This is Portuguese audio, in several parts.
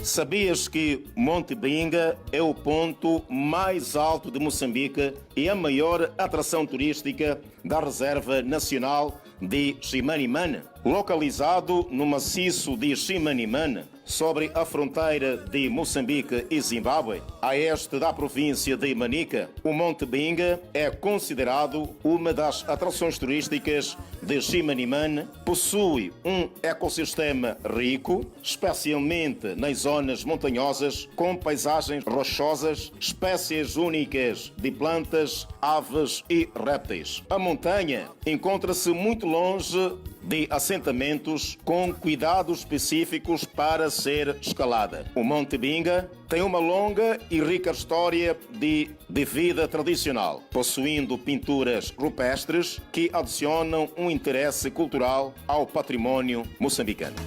Sabias que Monte Benga é o ponto mais alto de Moçambique e a maior atração turística da Reserva Nacional de Chimanimane? Localizado no maciço de Chimanimane, sobre a fronteira de Moçambique e Zimbábue, a este da província de Manica, o Monte Benga é considerado uma das atrações turísticas de Chimanimane. Possui um ecossistema rico, especialmente nas zonas montanhosas, com paisagens rochosas, espécies únicas de plantas, aves e répteis. A montanha encontra-se muito longe de assentamentos com cuidados específicos para ser escalada. O Monte Benga tem uma longa e rica história de vida tradicional, possuindo pinturas rupestres que adicionam um interesse cultural ao património moçambicano.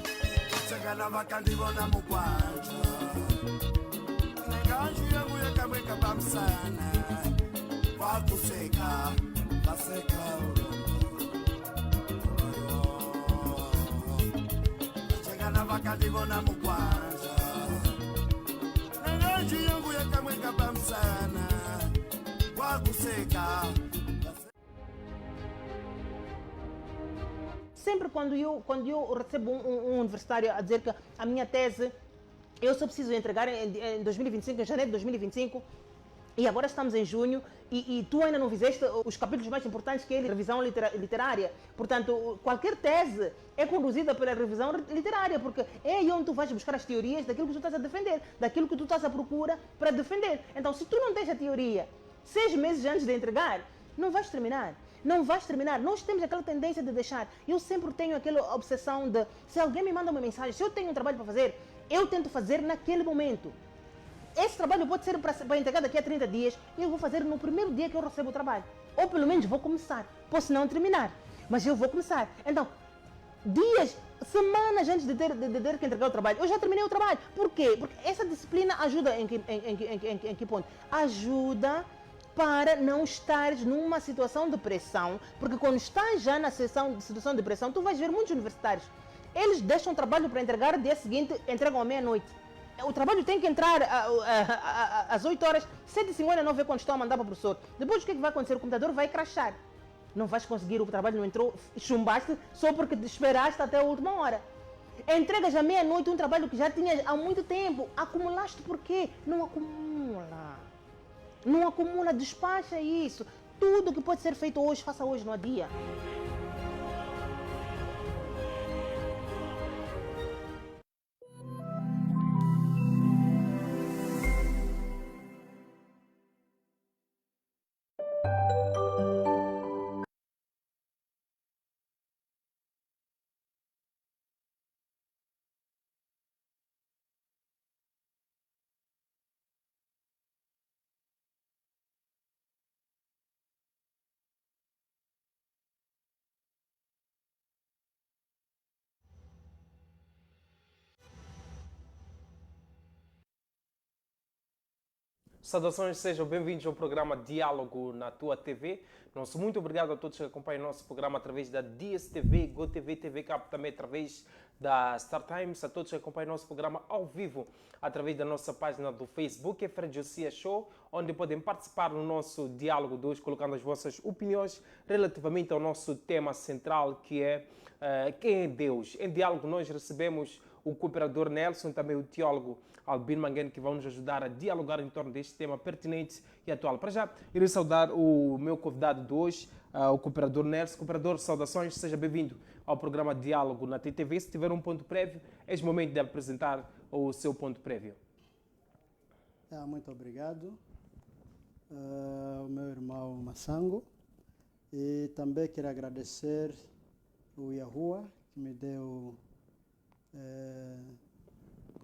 Sempre quando eu recebo um universitário a dizer que a minha tese eu só preciso entregar em 2025, em janeiro de 2025, e agora estamos em junho e tu ainda não fizeste os capítulos mais importantes, que é a revisão literária. Portanto, qualquer tese é conduzida pela revisão literária, porque é aí onde tu vais buscar as teorias daquilo que tu estás a defender, daquilo que tu estás à procura para defender. Então, se tu não tens a teoria 6 meses antes de entregar, não vais terminar. Não vais terminar. Nós temos aquela tendência de deixar. Eu sempre tenho aquela obsessão de, se alguém me manda uma mensagem, se eu tenho um trabalho para fazer, eu tento fazer naquele momento. Esse trabalho pode ser para entregar daqui a 30 dias e eu vou fazer no primeiro dia que eu recebo o trabalho. Ou pelo menos vou começar. Posso não terminar, mas eu vou começar. Então, dias, semanas antes de ter que entregar o trabalho, eu já terminei o trabalho. Por quê? Porque essa disciplina ajuda em que ponto? Ajuda para não estares numa situação de pressão, porque quando estás já na situação de pressão, tu vais ver muitos universitários. Eles deixam o trabalho para entregar, no dia seguinte entregam à meia-noite. O trabalho tem que entrar às 8 horas, 7h50 não vê quando estão a mandar para o professor. Depois o que vai acontecer? O computador vai crashar. Não vais conseguir, o trabalho não entrou, chumbaste só porque esperaste até a última hora. Entregas à meia-noite um trabalho que já tinhas há muito tempo. Acumulaste por quê? Não acumula. Não acumula, despacha isso. Tudo que pode ser feito hoje, faça hoje, no dia. Saudações, sejam bem-vindos ao programa Diálogo na Tua TV. Nosso muito obrigado a todos que acompanham o nosso programa através da DSTV, GoTV, TV Cap, também através da Star Times, a todos que acompanham o nosso programa ao vivo através da nossa página do Facebook, é Fred Josia Show, onde podem participar no nosso diálogo de hoje, colocando as vossas opiniões relativamente ao nosso tema central, que é quem é Deus. Em diálogo nós recebemos o cooperador Nelson, também o teólogo Albino Manguene, que vão nos ajudar a dialogar em torno deste tema pertinente e atual. Para já, irei saudar o meu convidado de hoje, o cooperador Nelson. Cooperador, saudações, seja bem-vindo ao programa Diálogo na TTV. Se tiver um ponto prévio, é o momento de apresentar o seu ponto prévio. Muito obrigado ao meu irmão Massango, e também quero agradecer o Yahuwah, que me deu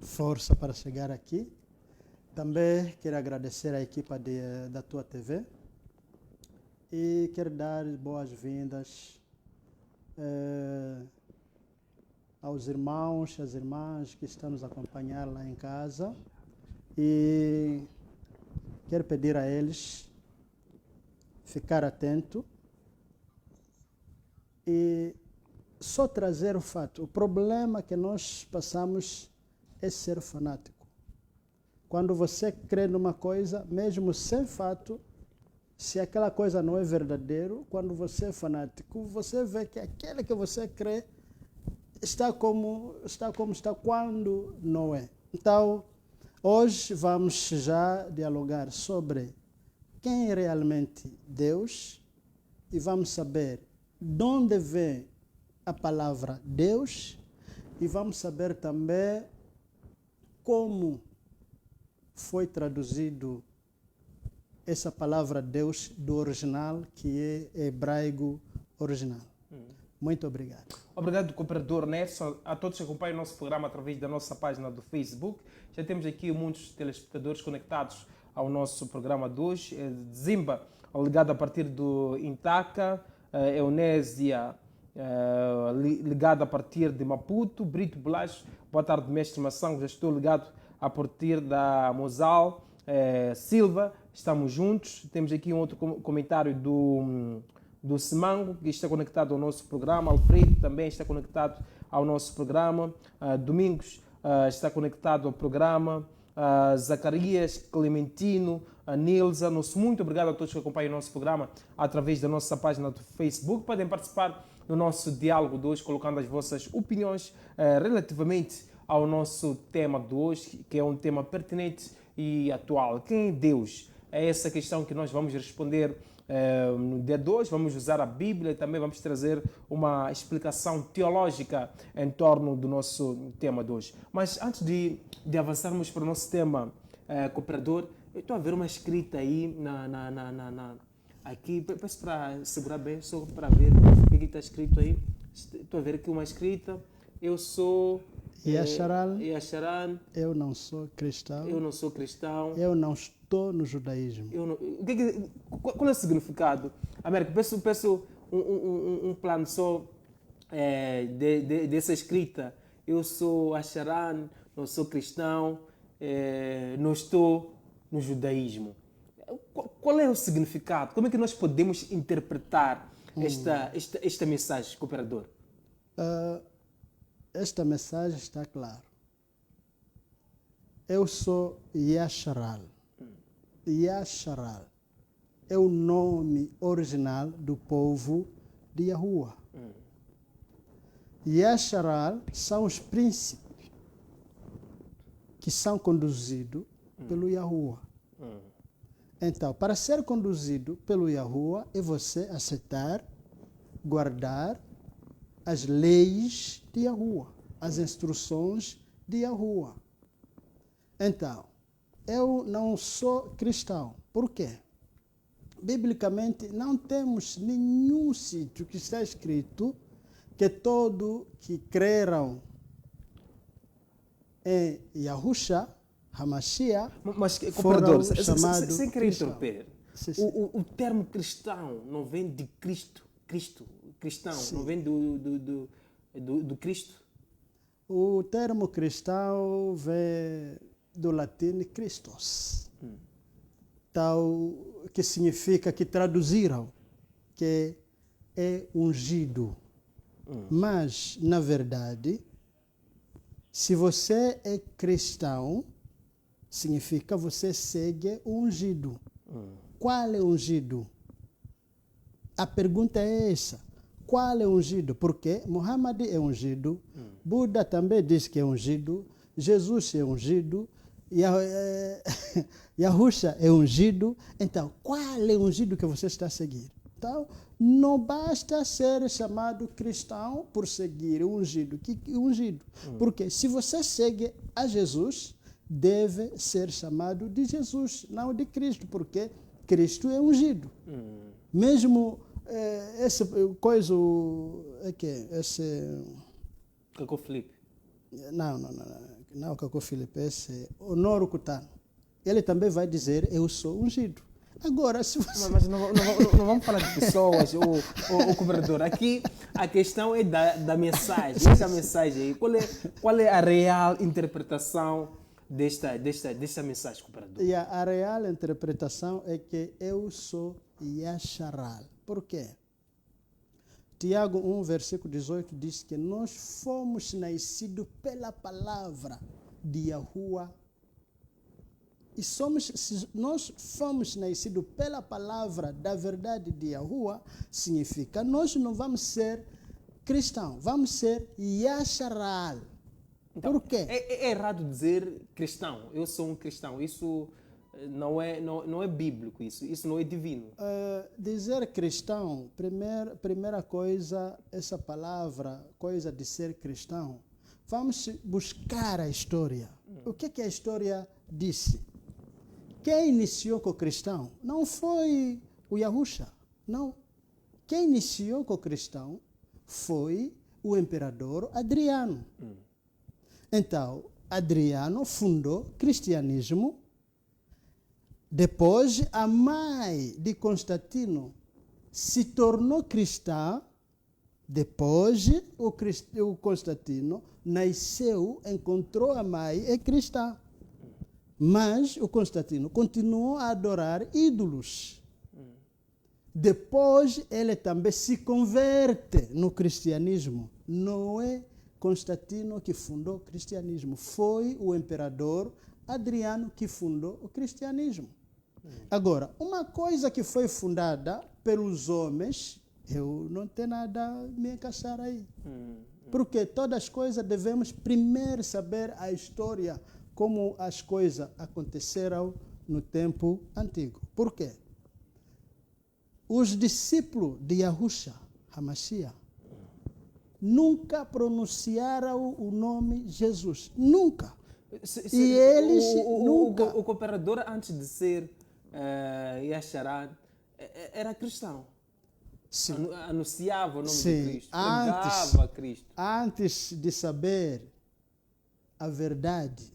força para chegar aqui. Também quero agradecer a equipa da Tua TV e quero dar boas-vindas aos irmãos, às irmãs que estão nos acompanhando lá em casa, e quero pedir a eles ficar atento e só trazer o fato. O problema que nós passamos é ser fanático. Quando você crê numa coisa, mesmo sem fato, se aquela coisa não é verdadeiro, quando você é fanático, você vê que aquele que você crê está como está quando não é. Então, hoje vamos já dialogar sobre quem é realmente Deus e vamos saber de onde vem a palavra Deus e vamos saber também como foi traduzido essa palavra Deus do original, que é hebraico original. Muito obrigado. Obrigado, cooperador Nelson. A todos que acompanham o nosso programa através da nossa página do Facebook. Já temos aqui muitos telespectadores conectados ao nosso programa de hoje. Zimba, ligado a partir do Intaca. Eunésia, ligado a partir de Maputo. Brito Blas, boa tarde, mestre Maçango. Já estou ligado a partir da Mosal. Silva, estamos juntos. Temos aqui um outro comentário do Semango, que está conectado ao nosso programa. Alfredo também está conectado ao nosso programa. Domingos está conectado ao programa. Zacarias, Clementino, Nilza. Muito obrigado a todos que acompanham o nosso programa através da nossa página do Facebook. Podem participar no nosso diálogo de hoje, colocando as vossas opiniões relativamente ao nosso tema de hoje, que é um tema pertinente e atual. Quem é Deus? É essa questão que nós vamos responder no dia 2. Vamos usar a Bíblia e também vamos trazer uma explicação teológica em torno do nosso tema de hoje. Mas antes de avançarmos para o nosso tema, cooperador, eu estou a ver uma escrita aí aqui. Peço para segurar bem, só para ver o que está escrito aí. Estou a ver aqui uma escrita. Eu sou... Yasharan. Eu não sou cristão. Eu não sou cristão. Eu não estou no judaísmo. Qual é o significado? América, peço um plano só dessa escrita. Eu sou Yasharan, não sou cristão, não estou no judaísmo. Qual é o significado? Como é que nós podemos interpretar esta mensagem, cooperador? Esta mensagem está clara. Eu sou Yasharal. Yasharal é o nome original do povo de Yahuwah. Yasharal são os príncipes que são conduzidos pelo Yahuwah. Então, para ser conduzido pelo Yahuwah, é você aceitar, guardar as leis de Yahuwah, as instruções de Yahuwah. Então, eu não sou cristão. Por quê? Biblicamente, não temos nenhum sítio que está escrito que todos que creram em Yahusha, Hamashiach, mas, foram chamados sem querer cristãos. interromper, Sim. o termo cristão não vem de Cristo, cristão, Sim. não vem do Cristo? O termo cristão vem do latim Christos, tal, que significa, que traduziram, que é ungido. Mas, na verdade, se você é cristão, significa você segue o ungido. Qual é o ungido? A pergunta é essa. Qual é o ungido? Porque Muhammad é ungido, Buda também diz que é ungido, Jesus é ungido, Yahusha é ungido. Então, qual é o ungido que você está a seguir? Então, não basta ser chamado cristão por seguir o ungido. Que ungido? Porque se você segue a Jesus, deve ser chamado de Jesus, não de Cristo, porque Cristo é ungido. Mesmo esse coisa, esse... Cacô Felipe. Não, Cacô Felipe, esse Honoro Kutano. Ele também vai dizer, eu sou ungido. Agora, se você... Mas não vamos falar de pessoas, o cobrador. Aqui a questão é da mensagem. Essa mensagem aí, qual é a real interpretação desta mensagem, cooperador? E a real interpretação é que eu sou Yasharal. Por quê? Tiago 1, versículo 18 diz que nós fomos nascidos pela palavra de Yahuwah E se nós fomos nascidos pela palavra da verdade de Yahuwah, significa nós não vamos ser cristãos, vamos ser Yasharal. Então, Por quê? é errado dizer cristão. Eu sou um cristão. Isso não é bíblico. Isso não é divino. Dizer cristão, primeira coisa, essa palavra, coisa de ser cristão, vamos buscar a história. O que a história disse? Quem iniciou com o cristão não foi o Yahusha, não. Quem iniciou com o cristão foi o imperador Adriano. Então, Adriano fundou o cristianismo. Depois, a mãe de Constantino se tornou cristã. Depois, o Constantino nasceu, encontrou a mãe, é cristã. Mas o Constantino continuou a adorar ídolos. Depois, ele também se converte no cristianismo. Não é Constantino que fundou o cristianismo, foi o imperador Adriano que fundou o cristianismo. Agora, uma coisa que foi fundada pelos homens, eu não tenho nada a me encaixar aí. Porque todas as coisas devemos primeiro saber a história, como as coisas aconteceram no tempo antigo. Por quê? Os discípulos de Yahusha, Hamashiach, nunca pronunciaram o nome Jesus. Nunca. E eles nunca... O cooperador, antes de ser Yasharan, era cristão. Sim. Anunciava o nome Sim. de Cristo. Pregava Cristo. Antes de saber a verdade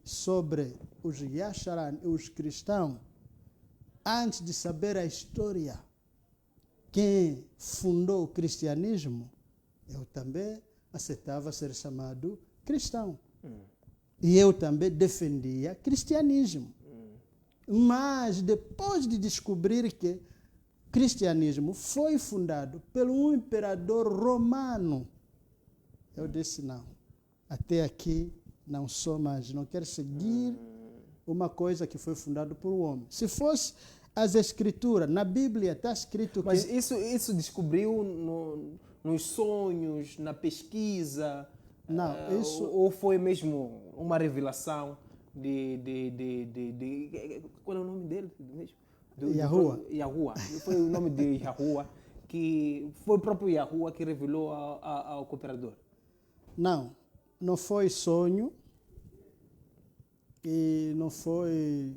sobre os Yasharan e os cristãos, antes de saber a história, quem fundou o cristianismo, eu também aceitava ser chamado cristão. E eu também defendia cristianismo. Mas depois de descobrir que o cristianismo foi fundado por um imperador romano, eu disse não, até aqui não sou mais, não quero seguir uma coisa que foi fundada por um homem. Se fosse as escrituras, na Bíblia está escrito que... Mas isso descobriu nos sonhos, na pesquisa? Não, isso... Ou foi mesmo uma revelação qual é o nome dele mesmo? Yahuwah. Yahuwah. Foi o nome de Yahuwah, que foi o próprio Yahuwah que revelou ao cooperador. Não, não foi sonho e não foi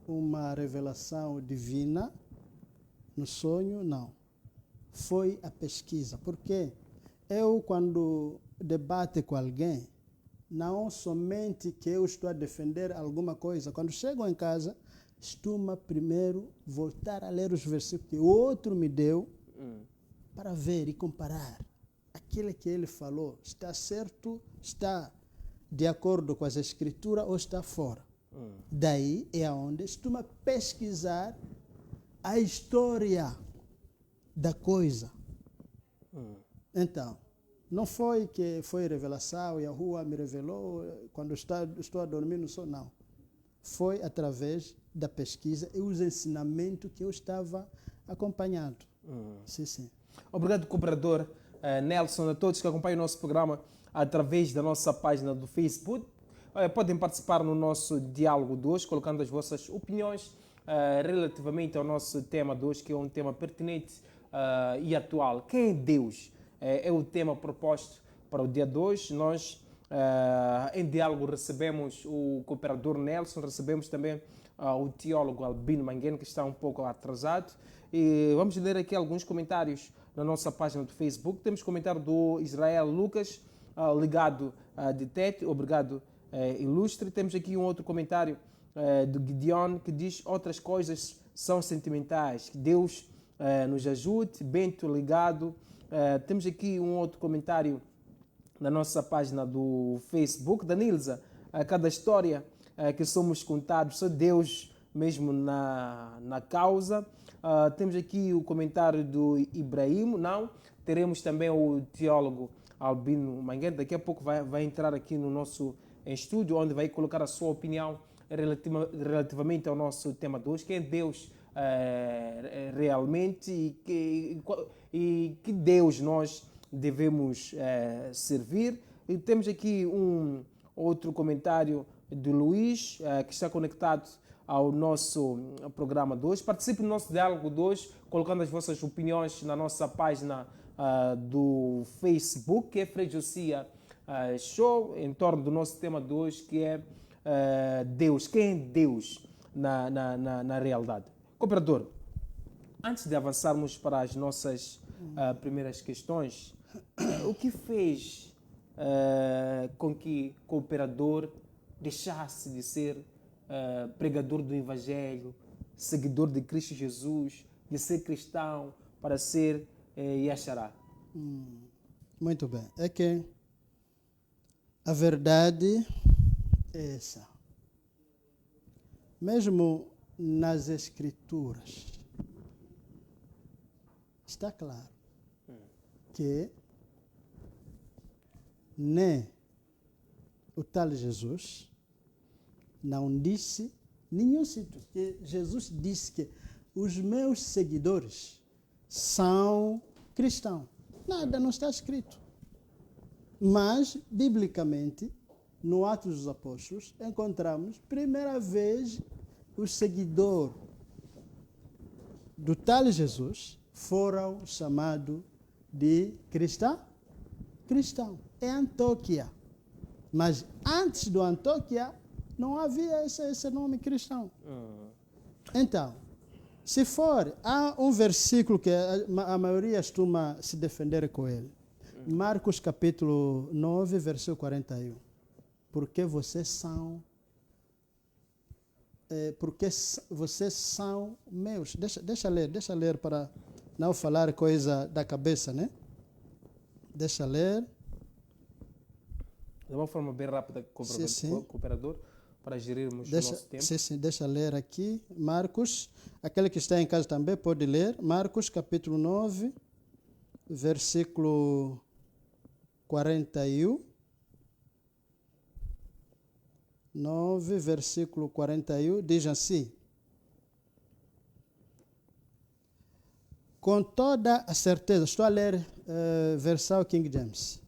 uma revelação divina no sonho, não. Foi a pesquisa. Porque eu, quando debato com alguém, não somente que eu estou a defender alguma coisa. Quando chego em casa, costumo primeiro voltar a ler os versículos que o outro me deu para ver e comparar. Aquilo que ele falou está certo, está de acordo com as escrituras ou está fora. Daí é onde estou a pesquisar a história da coisa. Então, não foi que foi revelação, Yahuwah me revelou quando estou a dormir no sono, não. Foi através da pesquisa e os ensinamentos que eu estava acompanhando. Sim, sim. Obrigado, cooperador Nelson, a todos que acompanham o nosso programa através da nossa página do Facebook. Podem participar no nosso diálogo de hoje, colocando as vossas opiniões relativamente ao nosso tema de hoje, que é um tema pertinente e atual. Quem é Deus? É o tema proposto para o dia de hoje. Nós, em diálogo, recebemos o cooperador Nelson, recebemos também o teólogo Albino Manguene, que está um pouco atrasado. E vamos ler aqui alguns comentários na nossa página do Facebook. Temos comentário do Israel Lucas, ligado de Tete. Obrigado, ilustre. Temos aqui um outro comentário do Gideon, que diz: outras coisas são sentimentais. Que Deus nos ajude. Bento ligado. Temos aqui um outro comentário na nossa página do Facebook, da Nilza. Cada história que somos contados, só Deus mesmo na causa. Temos aqui o comentário do Ibrahim. Não, teremos também o teólogo Albino Manguene. Daqui a pouco vai entrar aqui no nosso estúdio, onde vai colocar a sua opinião relativamente ao nosso tema de hoje, quem é Deus realmente e que Deus nós devemos servir. E temos aqui um outro comentário do Luís, que está conectado ao nosso programa de hoje. Participe no nosso diálogo de hoje, colocando as vossas opiniões na nossa página do Facebook, que é Frejosia Show, em torno do nosso tema de hoje, que é Deus. Quem é Deus na realidade? Cooperador, antes de avançarmos para as nossas primeiras questões, o que fez com que o cooperador deixasse de ser pregador do Evangelho, seguidor de Cristo Jesus, de ser cristão para ser Yachará? Muito bem. É que a verdade é essa. Mesmo nas Escrituras, está claro que nem o tal Jesus não disse, nenhum sítio, que Jesus disse que os meus seguidores são cristãos. Nada, não está escrito. Mas, biblicamente, no Atos dos Apóstolos, encontramos, primeira vez, o seguidor do tal Jesus foram chamados de cristão. É Antioquia. Mas antes do Antioquia, não havia esse nome cristão. Então, se for, há um versículo que a maioria costuma se defender com ele. Marcos capítulo 9, versículo 41. Porque vocês são meus. Deixa ler para não falar coisa da cabeça, né? Deixa ler. De uma forma bem rápida, cooperador, para gerirmos o nosso tempo. Sim, deixa ler aqui. Marcos, aquele que está em casa também pode ler. Marcos capítulo 9, versículo 41. 9, versículo 41, diz assim: com toda a certeza, estou a ler versão King James.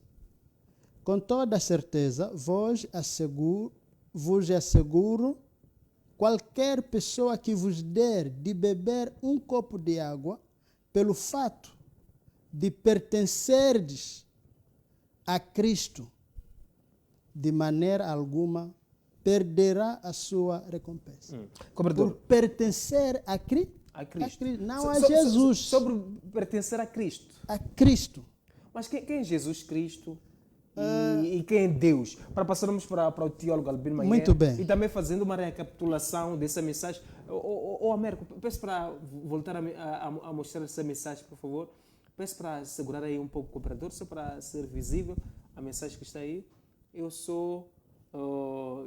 Com toda a certeza, vos asseguro, qualquer pessoa que vos der de beber um copo de água, pelo fato de pertencerdes a Cristo, de maneira alguma perderá a sua recompensa. Por pertencer a Cristo. Não a Jesus. Sobre pertencer a Cristo. A Cristo. Mas quem é Jesus Cristo e quem é Deus? Para passarmos para o teólogo Albino Manhã. Muito bem. E também fazendo uma recapitulação dessa mensagem. Américo, peço para voltar a mostrar essa mensagem, por favor. Peço para segurar aí um pouco o cooperador, só para ser visível a mensagem que está aí. Eu sou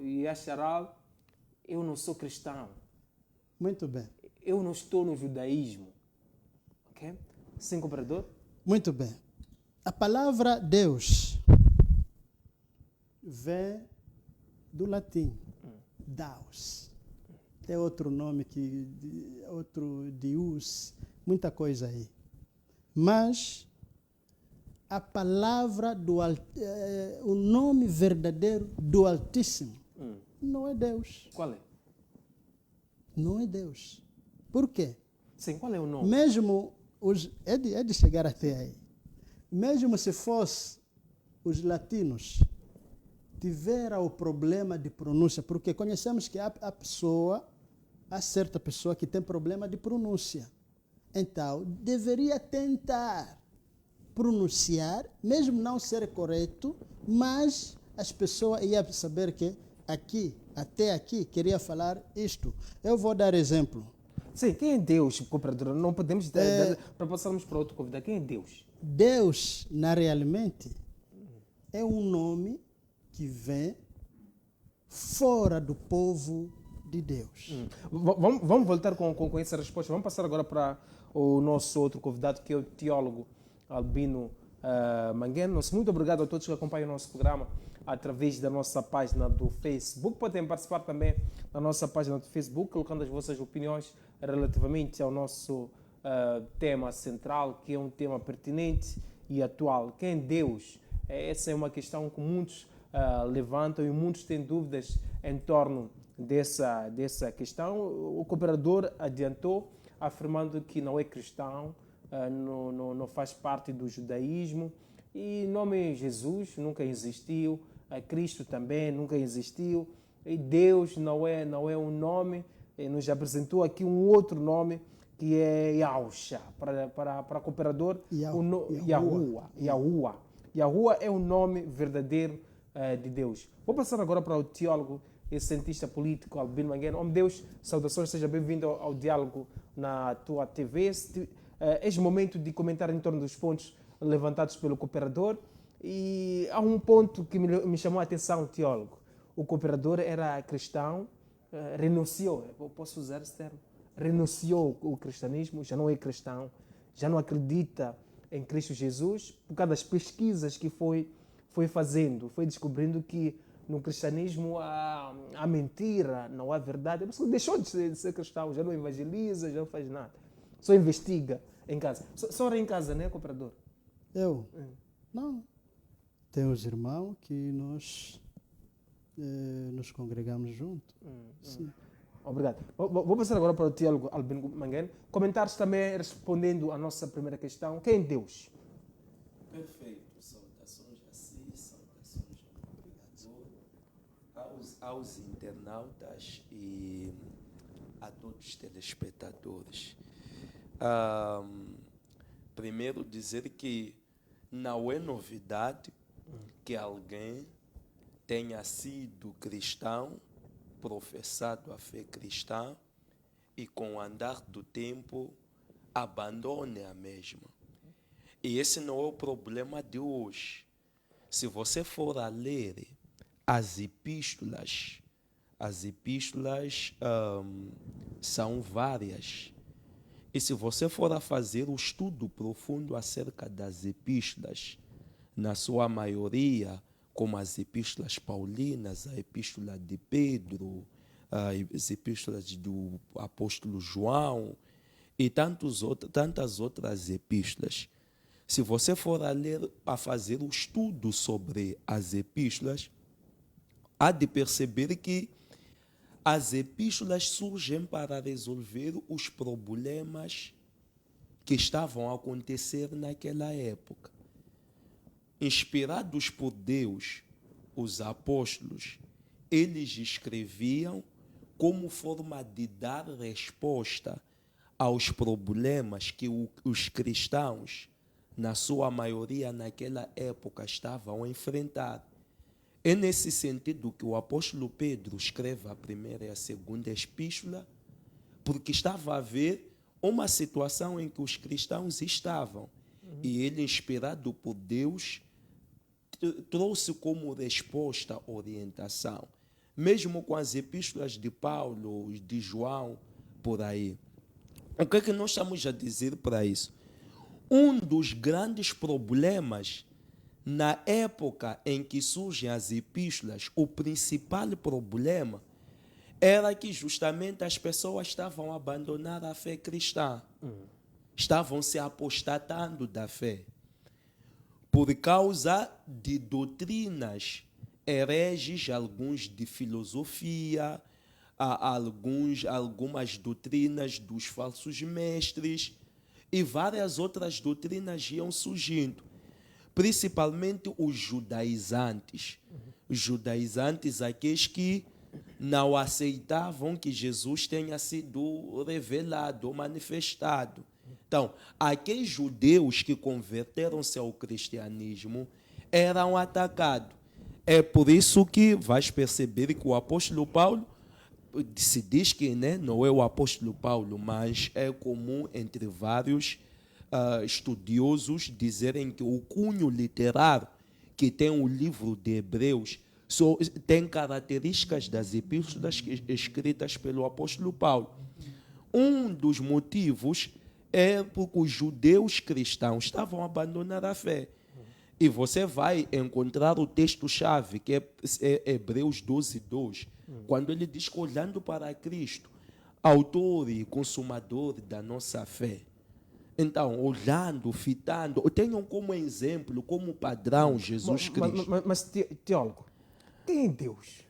Yachará, eu não sou cristão. Muito bem. Eu não estou no judaísmo. Ok? Sim, cooperador? Muito bem. A palavra Deus vem do latim. Deus. Tem outro nome, outro Deus, muita coisa aí. Mas a palavra o nome verdadeiro do Altíssimo não é Deus. Qual é? Não é Deus. Por quê? Sim, qual é o nome? Mesmo é de chegar até aí. Mesmo se fosse os latinos tiveram o problema de pronúncia, porque conhecemos que há certa pessoa que tem problema de pronúncia. Então, deveria tentar pronunciar, mesmo não ser correto, mas as pessoas iam saber que até aqui, queria falar isto. Eu vou dar exemplo. Sim, quem é Deus, cooperador? Não podemos para passarmos para outro convidado. Quem é Deus? Deus, realmente, é um nome que vem fora do povo de Deus. Vamos voltar com essa resposta. Vamos passar agora para o nosso outro convidado, que é o teólogo Albino Mangueno. Muito obrigado a todos que acompanham o nosso programa através da nossa página do Facebook. Podem participar também da nossa página do Facebook, colocando as vossas opiniões relativamente ao nosso tema central, que é um tema pertinente e atual. Quem é Deus? Essa é uma questão que muitos levantam e muitos têm dúvidas em torno dessa questão. O cooperador adiantou, afirmando que não é cristão, não faz parte do judaísmo, e o nome Jesus nunca existiu, Cristo também nunca existiu, e Deus não é um nome. E nos apresentou aqui um outro nome, que é Yahusha, para cooperador, Yahuwah. Yahuwah é o nome verdadeiro de Deus. Vou passar agora para o teólogo e cientista político Albino Mangueno. Homem Deus, saudações, seja bem-vindo ao diálogo na tua TV. É momento de comentar em torno dos pontos levantados pelo cooperador. E há um ponto que me chamou a atenção, teólogo. O cooperador era cristão, renunciou, posso usar esse termo, renunciou o cristianismo, já não é cristão, já não acredita em Cristo Jesus, por causa das pesquisas que foi fazendo, foi descobrindo que no cristianismo há mentira, não há verdade. A pessoa deixou de ser cristão, já não evangeliza, já não faz nada, só investiga em casa. Só ora em casa, né, cooperador? Eu? Não. Tem os irmãos que nós nos congregamos juntos. Sim. Obrigado. Vou passar agora para o teólogo Albino Mangueno. Comentários também respondendo à nossa primeira questão. Quem é Deus? Perfeito. Saudações a si, saudações ao cooperador, aos internautas e a todos os telespectadores. Primeiro dizer que não é novidade que alguém tenha sido cristão, professado a fé cristã e com o andar do tempo abandone a mesma. E esse não é o problema de hoje. Se você for a ler as epístolas são várias. E se você for a fazer o estudo profundo acerca das epístolas, na sua maioria, como as epístolas paulinas, a epístola de Pedro, as epístolas do apóstolo João e tantas outras epístolas. Se você for a fazer o estudo sobre as epístolas, há de perceber que as epístolas surgem para resolver os problemas que estavam a acontecer naquela época. Inspirados por Deus, os apóstolos, eles escreviam como forma de dar resposta aos problemas que os cristãos, na sua maioria naquela época, estavam a enfrentar. É nesse sentido que o apóstolo Pedro escreve a primeira e a segunda epístola, porque estava a ver uma situação em que os cristãos estavam. E ele, inspirado por Deus, trouxe como resposta orientação. Mesmo com as epístolas de Paulo, de João, por aí. O que é que nós estamos a dizer para isso? Um dos grandes problemas na época em que surgem as epístolas, o principal problema era que justamente as pessoas estavam a abandonar a fé cristã. Estavam se apostatando da fé. Por causa de doutrinas hereges, alguns de filosofia, algumas doutrinas dos falsos mestres e várias outras doutrinas iam surgindo. Principalmente os judaizantes. Os judaizantes, aqueles que não aceitavam que Jesus tenha sido revelado ou manifestado. Então, aqueles judeus que converteram-se ao cristianismo eram atacados. É por isso que vais perceber que o apóstolo Paulo, se diz que não é o apóstolo Paulo, mas é comum entre vários estudiosos dizerem que o cunho literário que tem o livro de Hebreus tem características das epístolas escritas pelo apóstolo Paulo. Um dos motivos é porque os judeus cristãos estavam a abandonar a fé. E você vai encontrar o texto-chave, que é Hebreus 12:2, quando ele diz que olhando para Cristo, autor e consumador da nossa fé. Então, olhando, fitando, tenham como exemplo, como padrão Jesus Cristo. Mas teólogo, quem é Deus?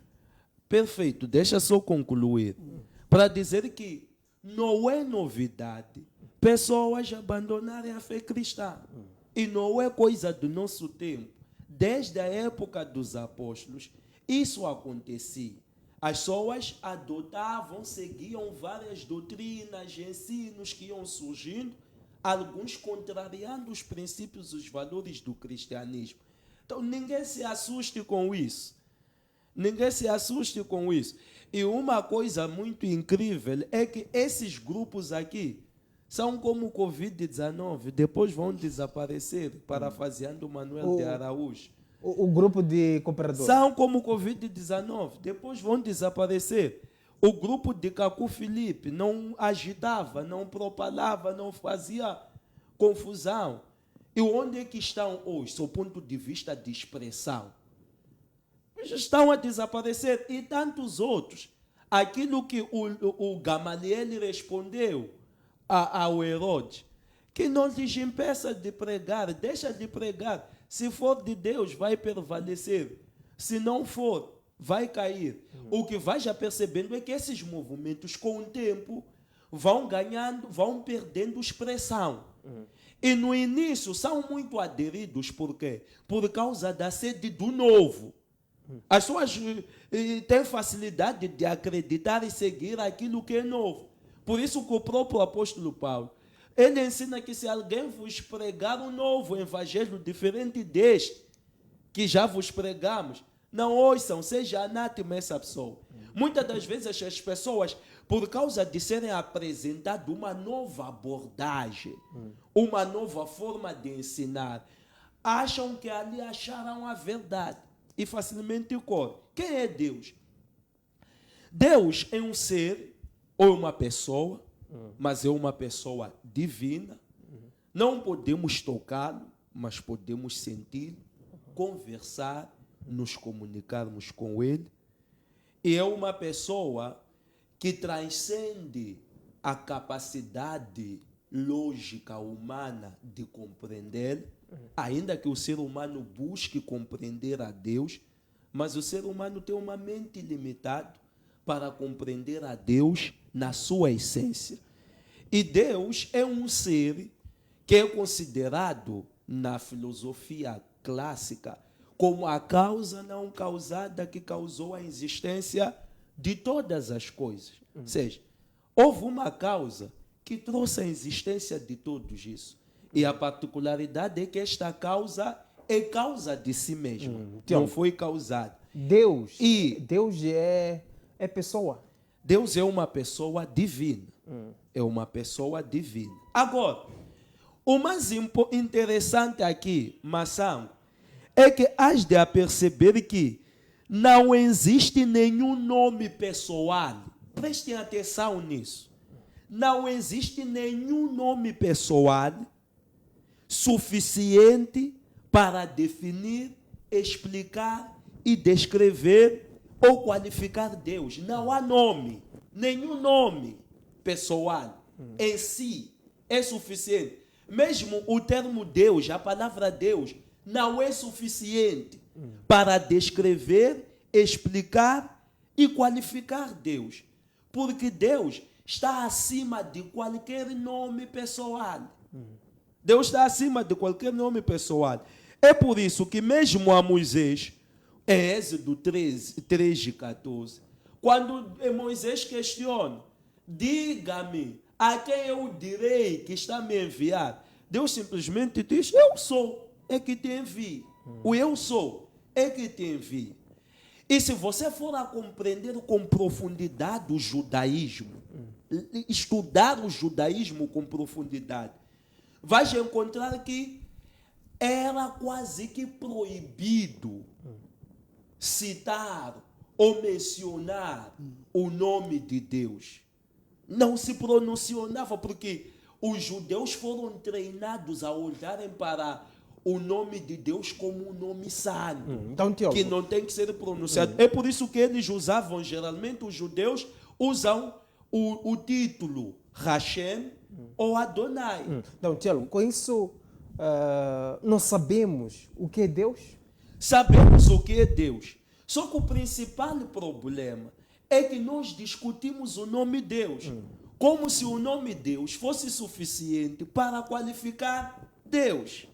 Perfeito, deixa só concluir. Para dizer que não é novidade pessoas abandonarem a fé cristã. E não é coisa do nosso tempo. Desde a época dos apóstolos, isso acontecia. As pessoas adotavam, seguiam várias doutrinas, ensinos que iam surgindo, alguns contrariando os princípios, os valores do cristianismo. Então, ninguém se assuste com isso. Ninguém se assuste com isso. E uma coisa muito incrível é que esses grupos aqui são como o Covid-19, depois vão desaparecer, parafraseando Manuel de Araújo. O grupo de cooperadores. São como o Covid-19, depois vão desaparecer. O grupo de Cacu Felipe não agitava, não propalava, não fazia confusão. E onde é que estão hoje, do ponto de vista de expressão? Estão a desaparecer. E tantos outros. Aquilo que o Gamaliel respondeu ao Herodes, que não lhes impeça de pregar, deixa de pregar. Se for de Deus, vai prevalecer. Se não for, vai cair. O que vai já percebendo é que esses movimentos, com o tempo, vão ganhando, vão perdendo expressão. E no início são muito aderidos, por quê? Por causa da sede do novo. As pessoas têm facilidade de acreditar e seguir aquilo que é novo. Por isso que o próprio apóstolo Paulo, ele ensina que se alguém vos pregar um novo evangelho diferente deste que já vos pregamos, não ouçam, seja anátema essa pessoa. Muitas das vezes as pessoas, por causa de serem apresentadas uma nova abordagem, uma nova forma de ensinar, acham que ali acharam a verdade e facilmente correm. Quem é Deus? Deus é um ser ou uma pessoa, mas é uma pessoa divina. Não podemos tocá-lo, mas podemos sentir, conversar, nos comunicarmos com ele. E é uma pessoa que transcende a capacidade lógica humana de compreender, ainda que o ser humano busque compreender a Deus, mas o ser humano tem uma mente limitada para compreender a Deus na sua essência. E Deus é um ser que é considerado na filosofia clássica como a causa não causada que causou a existência de todas as coisas. Ou seja, houve uma causa que trouxe a existência de todos isso. E a particularidade é que esta causa é causa de si mesma. Não foi causada. Deus é E pessoa. Deus é uma pessoa divina. É uma pessoa divina. Agora, o mais interessante aqui, Massango, é que has de perceber que não existe nenhum nome pessoal. Prestem atenção nisso. Não existe nenhum nome pessoal suficiente para definir, explicar e descrever ou qualificar Deus. Não há nome, nenhum nome pessoal em si é suficiente. Mesmo o termo Deus, a palavra Deus, não é suficiente para descrever, explicar e qualificar Deus. Porque Deus está acima de qualquer nome pessoal. Deus está acima de qualquer nome pessoal. É por isso que mesmo a Moisés, em Êxodo 13:14, quando Moisés questiona, diga-me, a quem eu direi que está me enviar? Deus simplesmente diz, eu sou, é que te envia. O eu sou, é que te envia. E se você for a compreender com profundidade o judaísmo, estudar o judaísmo com profundidade, vai encontrar que era quase que proibido citar ou mencionar o nome de Deus. Não se pronunciava, porque os judeus foram treinados a olharem para o nome de Deus como um nome santo, Então, teólogo, que não tem que ser pronunciado. É por isso que eles usavam, geralmente os judeus usam o título Hashem ou Adonai. Então, teólogo, com isso, nós sabemos o que é Deus? Sabemos o que é Deus. Só que o principal problema é que nós discutimos o nome Deus como se o nome Deus fosse suficiente para qualificar Deus.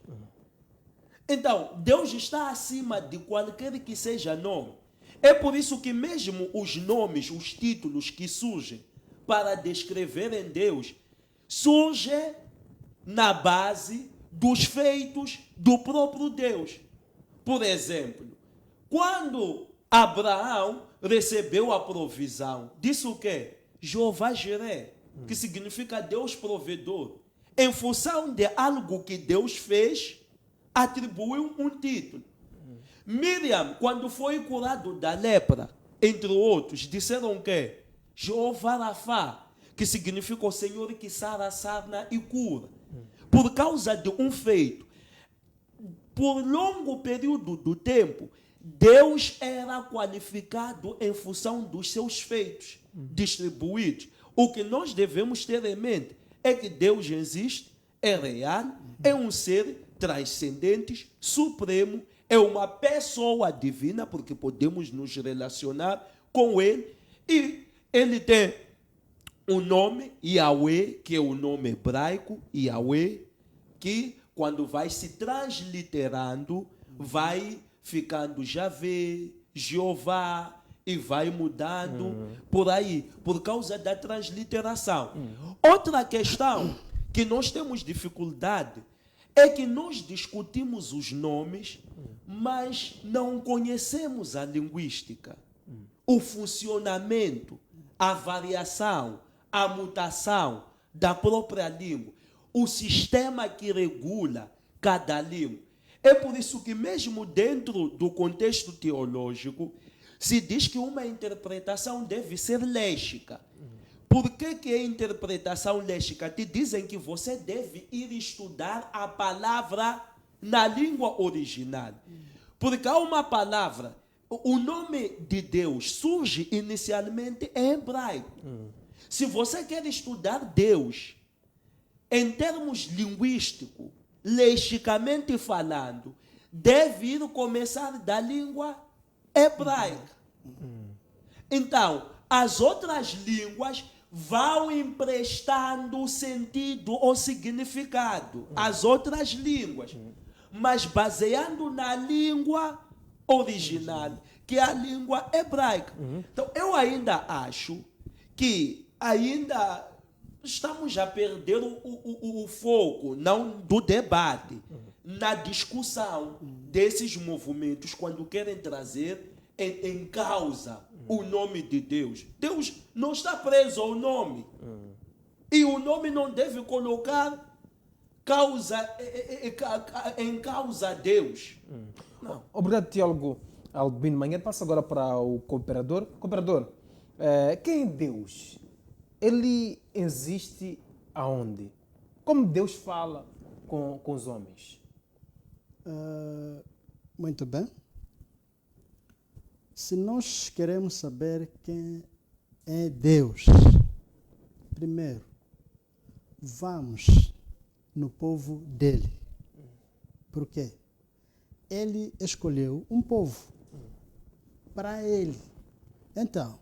Então, Deus está acima de qualquer que seja nome. É por isso que mesmo os nomes, os títulos que surgem para descreverem Deus, surgem na base dos feitos do próprio Deus. Por exemplo, quando Abraão recebeu a provisão, disse o quê? Jeová Jiré, que significa Deus provedor. Em função de algo que Deus fez, atribuiu um título. Miriam, quando foi curado da lepra, entre outros, disseram o quê? Jeová Rafá, que significa o Senhor que sara, sarna e cura. Por causa de um feito. Por longo período do tempo, Deus era qualificado em função dos seus feitos distribuídos. O que nós devemos ter em mente é que Deus existe, é real, é um ser transcendente, supremo, é uma pessoa divina, porque podemos nos relacionar com Ele, e Ele tem o nome Yahweh, que é o nome hebraico, Yahweh, que quando vai se transliterando, vai ficando Javé, Jeová, e vai mudando por aí, por causa da transliteração. Outra questão que nós temos dificuldade é que nós discutimos os nomes, mas não conhecemos a linguística, o funcionamento, a variação, a mutação da própria língua, o sistema que regula cada língua. É por isso que mesmo dentro do contexto teológico, se diz que uma interpretação deve ser léxica. Por que é interpretação léxica? Te dizem que você deve ir estudar a palavra na língua original. Porque há uma palavra, o nome de Deus surge inicialmente em hebraico. Se você quer estudar Deus em termos linguísticos, lexicamente falando, deve ir começar da língua hebraica. Então, as outras línguas vão emprestando sentido ou significado às outras línguas, mas baseando na língua original, que é a língua hebraica. Então, eu ainda acho que ainda estamos a perder o foco, não do debate, na discussão desses movimentos quando querem trazer em causa o nome de Deus. Deus não está preso ao nome. E o nome não deve colocar em causa Deus. Não. Obrigado, teólogo Albino Mangueira. Passa agora para o cooperador. Cooperador, quem é Deus? Ele existe aonde? Como Deus fala com os homens? Muito bem. Se nós queremos saber quem é Deus, primeiro, vamos no povo dele. Por quê? Ele escolheu um povo para ele. Então,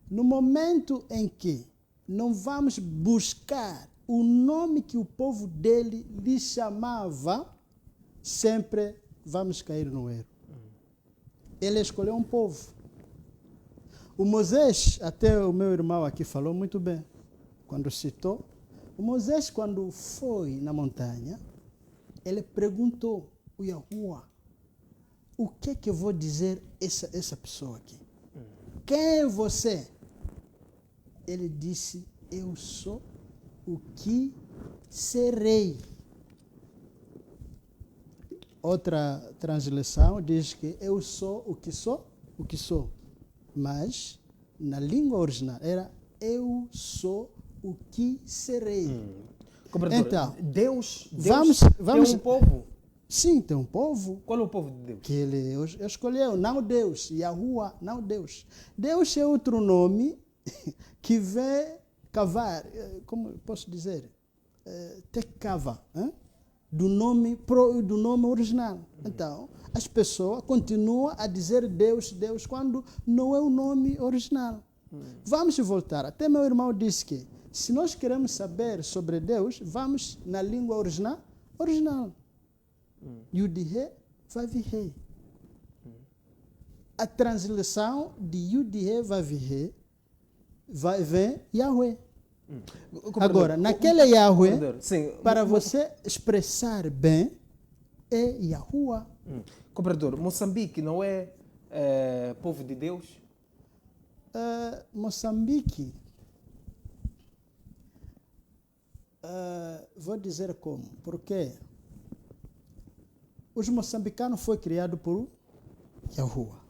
no momento em que não vamos buscar o nome que o povo dele lhe chamava, sempre vamos cair no erro. Ele escolheu um povo. O Moisés, até o meu irmão aqui falou muito bem, quando citou, o Moisés, quando foi na montanha, ele perguntou o Yahuwah, o que eu vou dizer essa pessoa aqui? Quem é você? Ele disse, eu sou o que serei. Outra translação diz que eu sou o que sou. Mas, na língua original, era eu sou o que serei. Então, Deus vamos tem um povo. Sim, tem um povo Qual é o povo de Deus? que ele escolheu, não Deus, Yahuwah, não Deus. Deus é outro nome que vem cavar, como posso dizer, tecava, do nome original. Então, as pessoas continuam a dizer Deus, Deus, quando não é o nome original. Vamos voltar. Até meu irmão disse que se nós queremos saber sobre Deus, vamos na língua original. Yud-He, Vav-He. A translação de Yud-He, Vav-He vem Yahweh. Agora, naquele Yahweh, Sim, para você expressar bem, é Yahuwah. Compreendedor, Moçambique não é povo de Deus? Moçambique, vou dizer como, porque os moçambicanos foram criados por Yahuwah,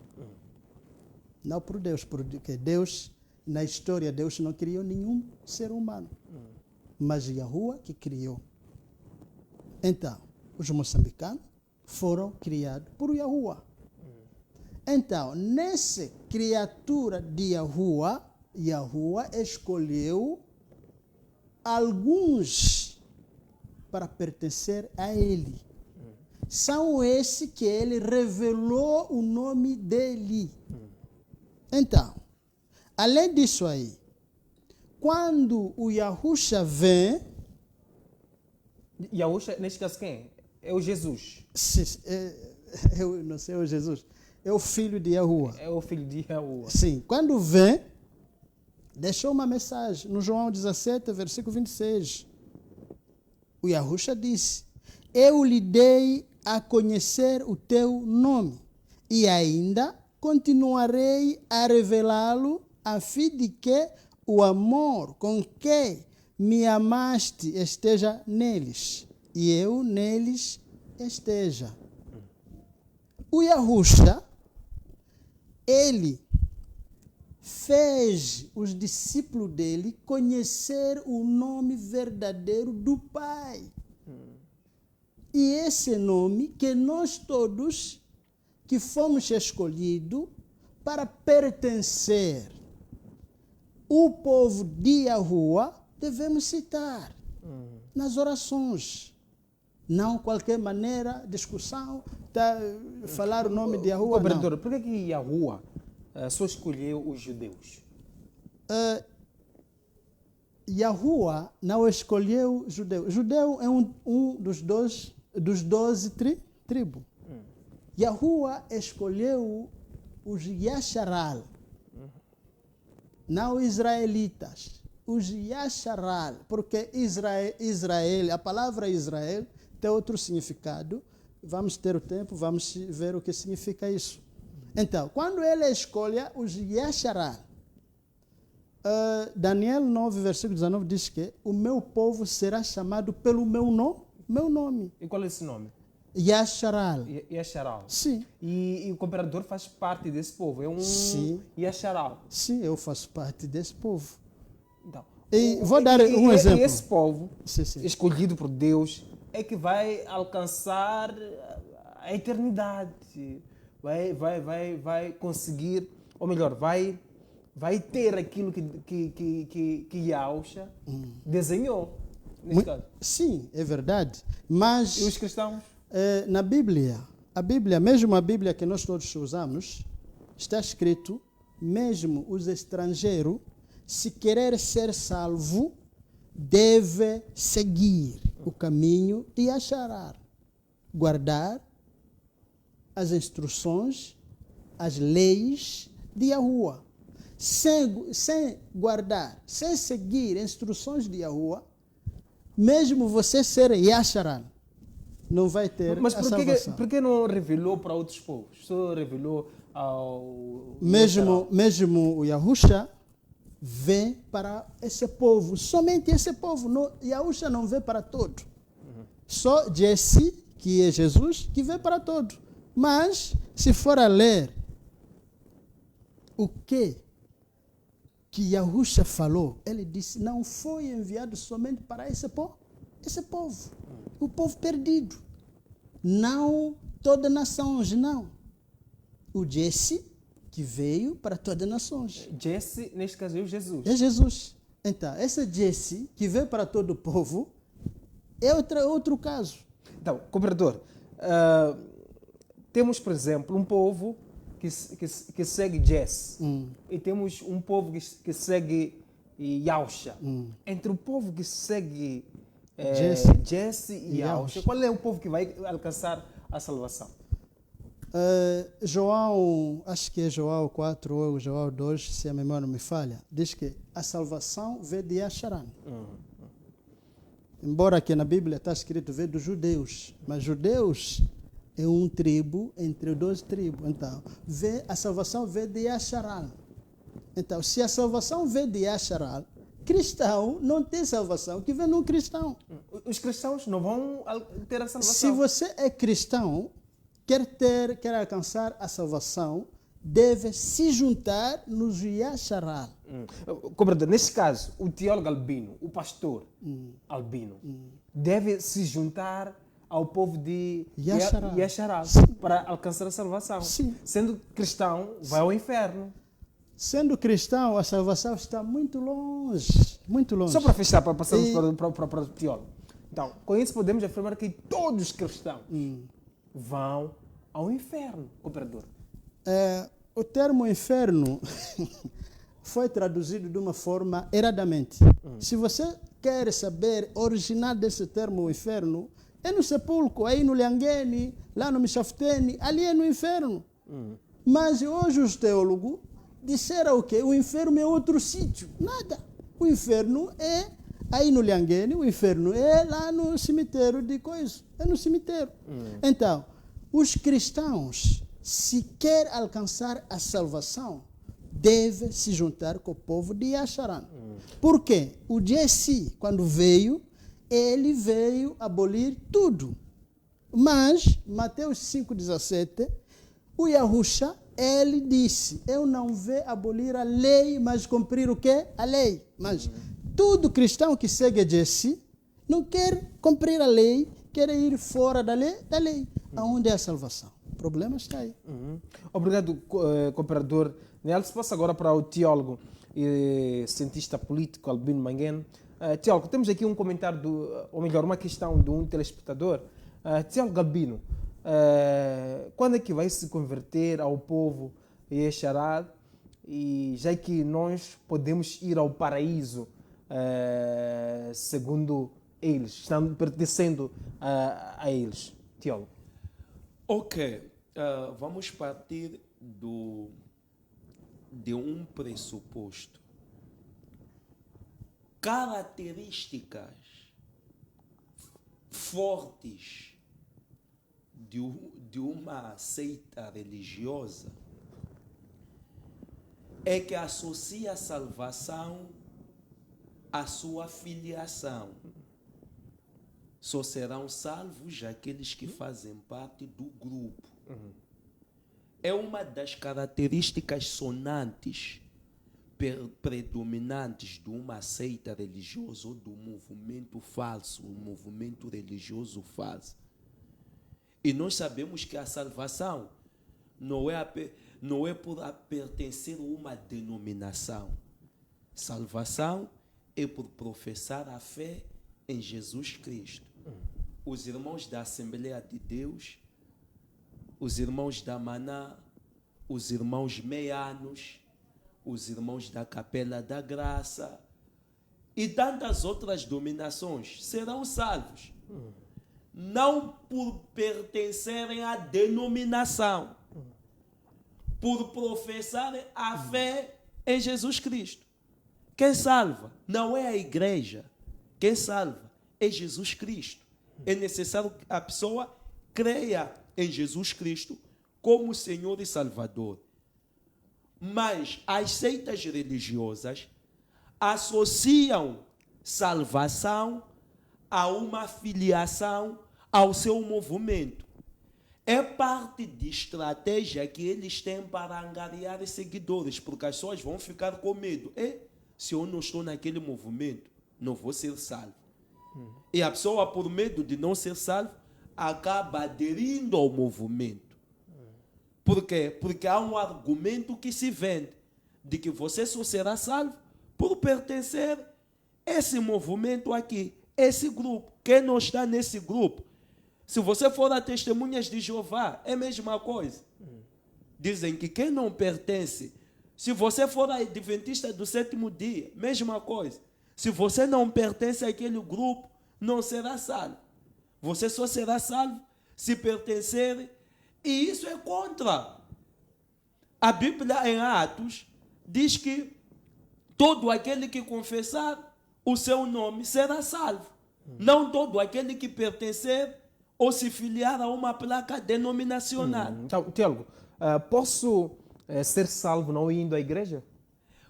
não por Deus, porque Deus, na história, Deus não criou nenhum ser humano, mas Yahuwah que criou. Então, os moçambicanos foram criados por Yahuwah. Então, nessa criatura de Yahuwah, Yahuwah escolheu alguns para pertencer a ele. São esses que ele revelou o nome dele. Então, além disso aí, quando o Yahusha vem... Yahusha, neste caso quem? É o Jesus. Eu não sei, é o Jesus. É o filho de Yahuwah. É o filho de Yahuwah. Sim, quando vem, deixou uma mensagem no João 17, versículo 26. O Yahusha disse: eu lhe dei a conhecer o teu nome, e ainda continuarei a revelá-lo, a fim de que o amor com que me amaste esteja neles, e eu neles esteja. O Yahusha, ele fez os discípulos dele conhecer o nome verdadeiro do Pai. E esse nome que nós todos que fomos escolhidos para pertencer o povo de Yahuwah devemos citar nas orações. Não qualquer maneira, discussão, falar o nome de Yahuwah. Compreendedor, por que Yahuwah só escolheu os judeus? Yahuwah não escolheu judeu. Judeu é um dos 12 tribos. Yahuwah escolheu os Yasharal, não israelitas. Os Yasharal, porque Israel, a palavra Israel tem outro significado. Vamos ter o tempo, vamos ver o que significa isso. Então, quando ele escolhe os Yasharal, Daniel 9, versículo 19 diz que o meu povo será chamado pelo meu nome. E qual é esse nome? Yasharal. Yasharal. Sim. E o comperador faz parte desse povo, é um Yasharal. Sim, eu faço parte desse povo. Então, E vou dar um exemplo. E esse povo, Sim. escolhido por Deus, é que vai alcançar a eternidade. Vai conseguir, ou melhor, vai ter aquilo que Yahusha desenhou. Nesse caso. Sim, é verdade. Mas E os cristãos? na Bíblia, mesmo a Bíblia que nós todos usamos, está escrito, mesmo os estrangeiros, se querer ser salvo, deve seguir o caminho de Yasharal, guardar as instruções, as leis de Yahuwah. Sem guardar, sem seguir as instruções de Yahuwah, mesmo você ser Yasharal, não vai ter a salvação. Mas por que não revelou para outros povos? Só revelou ao... Mesmo o Yahusha vem para esse povo, somente esse povo. Yahusha não vem para todo. Só Jesse, que é Jesus, que vem para todo. Mas, se for a ler o que Yahusha falou, ele disse, não foi enviado somente para esse povo, o povo perdido. Não todas as nações, não. O Jesse que veio para todas as nações. Jesse, neste caso, é o Jesus. É Jesus. Então, esse Jesse que veio para todo o povo é outro caso. Então, cooperador, temos, por exemplo, um povo que segue Jesse e temos um povo que segue Yausha. Entre o povo que segue Jesse e Yausha, qual é o povo que vai alcançar a salvação? João, acho que é João 4 ou João 2, se a memória não me falha, diz que a salvação vem de Yasharan. Embora aqui na Bíblia está escrito vem dos judeus, mas judeus é uma tribo entre 12 tribos. Então, a salvação vem de Yasharan. Então, se a salvação vem de Yasharan, cristão não tem salvação que vem num cristão. Os cristãos não vão ter a salvação. Se você é cristão, quer alcançar a salvação, deve se juntar nos Yasharal. Cooperador, neste caso, o teólogo albino, o pastor albino, deve se juntar ao povo de Yasharal para alcançar a salvação. Sim. Sendo cristão, vai ao inferno. Sendo cristão, a salvação está muito longe. Muito longe. Só para fechar, para passarmos para o teólogo. Então, com isso podemos afirmar que todos os cristãos vão ao inferno, cooperador. O termo inferno foi traduzido de uma forma erradamente. Se você quer saber o original desse termo inferno, é no sepulcro, aí no Liangeni, lá no Michafteni, ali é no inferno. Mas hoje os teólogos disseram o quê? O inferno é outro sítio. Nada. O inferno é aí no Liangeni, o inferno é lá no cemitério de coisa. É no cemitério. Então, os cristãos, se quer alcançar a salvação, deve se juntar com o povo de Yasharan. Por quê? O Jesse, quando veio, ele veio abolir tudo. Mas, Mateus 5,17, o Yahusha, ele disse, eu não veio abolir a lei, mas cumprir o quê? A lei. Mas todo cristão que segue Jesse não quer cumprir a lei, quer ir fora da lei. Aonde é a salvação? O problema está aí. Obrigado, cooperador. Se passa agora para o teólogo e cientista político Albino Manguene. Teólogo, temos aqui um comentário, ou melhor, uma questão de um telespectador. Teólogo Albino, quando é que vai se converter ao povo Yesharad, e já que nós podemos ir ao paraíso, segundo eles, estão pertencendo a eles? Teólogo. Ok, vamos partir de um pressuposto. Características fortes de uma seita religiosa é que associa a salvação à sua filiação. Só serão salvos aqueles que fazem parte do grupo. É uma das características sonantes, predominantes de uma seita religiosa ou do movimento falso, um movimento religioso falso. E nós sabemos que a salvação não é por pertencer a uma denominação. Salvação é por professar a fé em Jesus Cristo. Os irmãos da Assembleia de Deus, os irmãos da Maná, os irmãos meianos, os irmãos da Capela da Graça e tantas outras denominações serão salvos. Não por pertencerem à denominação, por professarem a fé em Jesus Cristo. Quem salva não é a igreja, quem salva é Jesus Cristo. É necessário que a pessoa creia em Jesus Cristo como Senhor e Salvador. Mas as seitas religiosas associam salvação a uma filiação ao seu movimento. É parte de estratégia que eles têm para angariar seguidores, porque as pessoas vão ficar com medo. Se eu não estou naquele movimento, não vou ser salvo. E a pessoa, por medo de não ser salvo, acaba aderindo ao movimento. Por quê? Porque há um argumento que se vende de que você só será salvo por pertencer a esse movimento aqui, esse grupo. Quem não está nesse grupo, se você for a Testemunhas de Jeová, é a mesma coisa. Dizem que quem não pertence, se você for a Adventista do sétimo dia, mesma coisa. Se você não pertence àquele grupo, não será salvo. Você só será salvo se pertencer. E isso é contra. A Bíblia em Atos diz que todo aquele que confessar o seu nome será salvo. Não todo aquele que pertencer ou se filiar a uma placa denominacional. Então, teólogo, posso ser salvo não indo à igreja?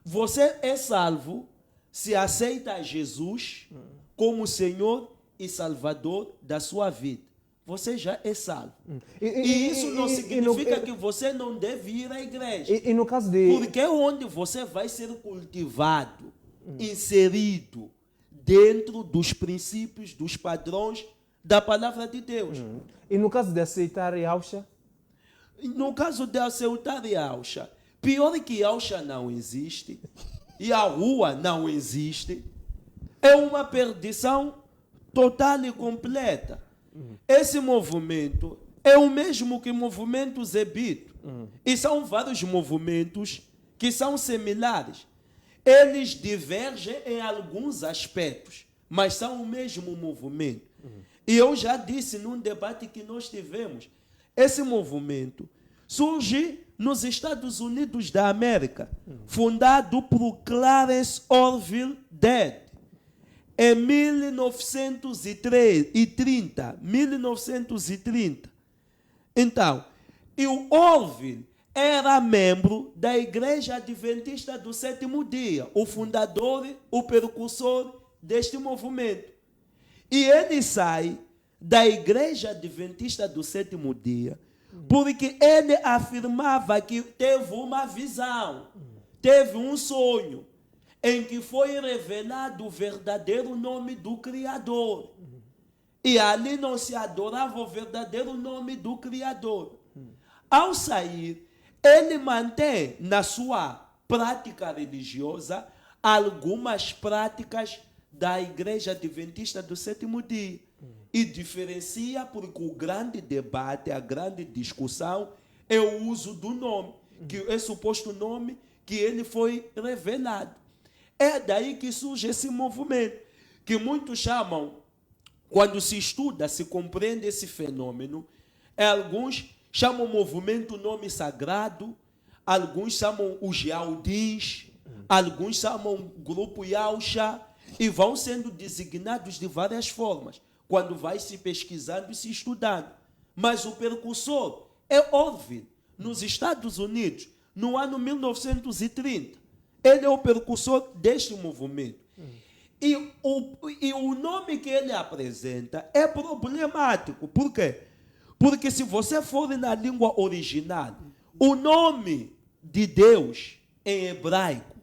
Você é salvo se aceita Jesus como Senhor e Salvador da sua vida. Você já é salvo. E isso não significa que você não deve ir à igreja. E no caso de... Porque é onde você vai ser cultivado, inserido dentro dos princípios, dos padrões da palavra de Deus. E no caso de aceitar Yahushua? No caso de aceitar Yahushua, pior que Yahushua não existe, Yahuwah não existe, é uma perdição total e completa. Esse movimento é o mesmo que o movimento Zebito. E são vários movimentos que são similares. Eles divergem em alguns aspectos, mas são o mesmo movimento. E eu já disse num debate que nós tivemos, esse movimento surge nos Estados Unidos da América, fundado por Clarence Orville Dead, em 1930. Então, e o Orville era membro da Igreja Adventista do Sétimo Dia, o fundador, o precursor deste movimento. E ele sai da Igreja Adventista do Sétimo Dia porque ele afirmava que teve uma visão, teve um sonho, em que foi revelado o verdadeiro nome do Criador. E ali não se adorava o verdadeiro nome do Criador. Ao sair, ele mantém na sua prática religiosa algumas práticas da Igreja Adventista do Sétimo Dia. E diferencia porque o grande debate, a grande discussão é o uso do nome, que é suposto nome que ele foi revelado. É daí que surge esse movimento, que muitos chamam, quando se estuda, se compreende esse fenômeno, alguns chamam o movimento nome sagrado, alguns chamam os Yaudins, alguns chamam o grupo Yahushua, e vão sendo designados de várias formas, quando vai se pesquisando e se estudando. Mas o precursor é Orville, nos Estados Unidos, no ano 1930. Ele é o precursor deste movimento. E o nome que ele apresenta é problemático. Por quê? Porque se você for na língua original, o nome de Deus em hebraico,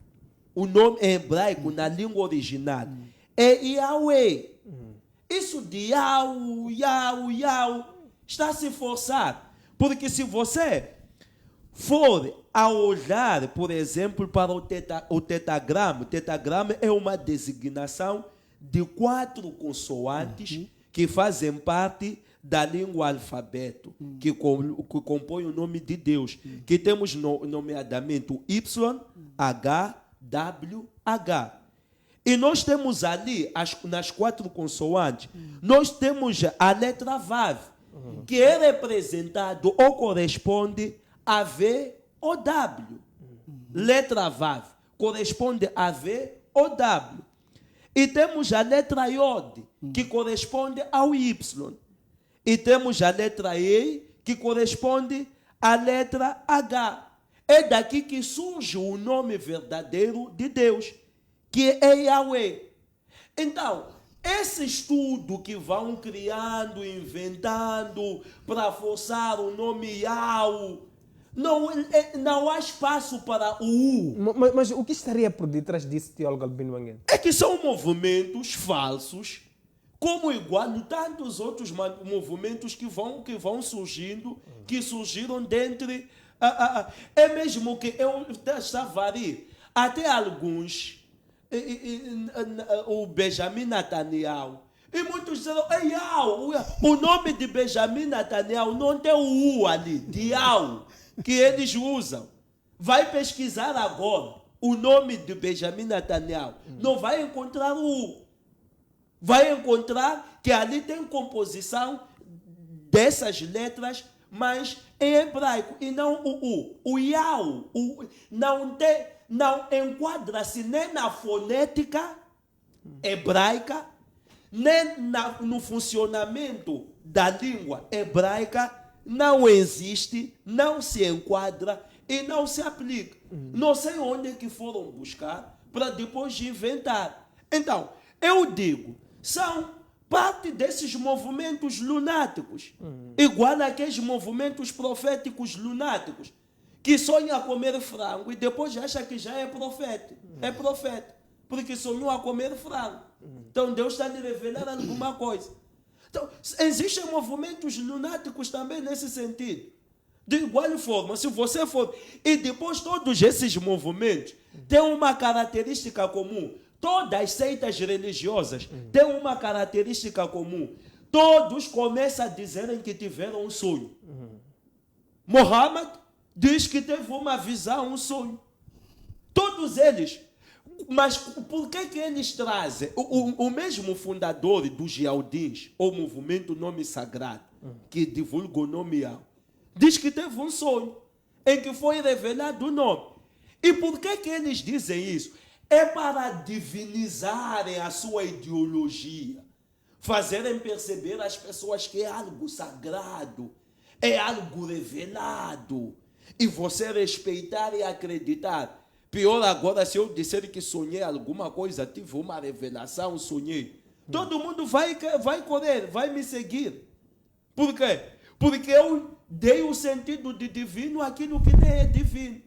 o nome em hebraico na língua original é Yahweh. Isso de Yahweh está a se forçar. Porque se você for a olhar, por exemplo, para o tetragrama é uma designação de 4 consoantes que fazem parte da língua alfabeto, que compõe o nome de Deus, que temos nomeadamente o Y, H, W, H. E nós temos ali, nas 4 consoantes, nós temos a letra Vav, que é representado ou corresponde a V ou W. Letra Vav corresponde a V ou W. E temos a letra Yod, que corresponde ao Y. E temos a letra E, que corresponde à letra H. É daqui que surge o nome verdadeiro de Deus, que é Yahweh. Então, esse estudo que vão criando, inventando, para forçar o nome Yahweh, não há espaço para o U. Mas o que estaria por detrás disso, teólogo Albino Manguel? É que são movimentos falsos como igual tantos outros movimentos que vão surgindo, que surgiram dentre... é mesmo que eu estava ali, até alguns, o Benjamin Netanyahu, e muitos disseram, o nome de Benjamin Netanyahu não tem o U ali, de Yau, que eles usam. Vai pesquisar agora o nome de Benjamin Netanyahu, não vai encontrar o U. Vai encontrar que ali tem composição dessas letras, mas em hebraico, e não o U. O Yau não enquadra-se nem na fonética hebraica, nem no funcionamento da língua hebraica, não existe, não se enquadra e não se aplica. Não sei onde é que foram buscar para depois de inventar. Então, eu digo, são parte desses movimentos lunáticos, igual aqueles movimentos proféticos lunáticos, que sonha a comer frango e depois acha que já é profeta. É profeta, porque sonhou a comer frango. Então Deus está lhe revelar alguma coisa. Então, existem movimentos lunáticos também nesse sentido. De igual forma, se você for... E depois todos esses movimentos têm uma característica comum. Todas as seitas religiosas têm uma característica comum. Todos começam a dizerem que tiveram um sonho. Muhammad diz que teve uma visão, um sonho. Todos eles. Mas por que eles trazem? O mesmo fundador dos Yaldins, ou movimento Nome Sagrado, que divulga o nome Yal, diz que teve um sonho em que foi revelado o nome. E por que eles dizem isso? É para divinizarem a sua ideologia, fazerem perceber às pessoas que é algo sagrado, é algo revelado, e você respeitar e acreditar. Pior agora, se eu disser que sonhei alguma coisa, tive uma revelação, sonhei, todo mundo vai correr, vai me seguir. Por quê? Porque eu dei o sentido de divino àquilo que nem é divino.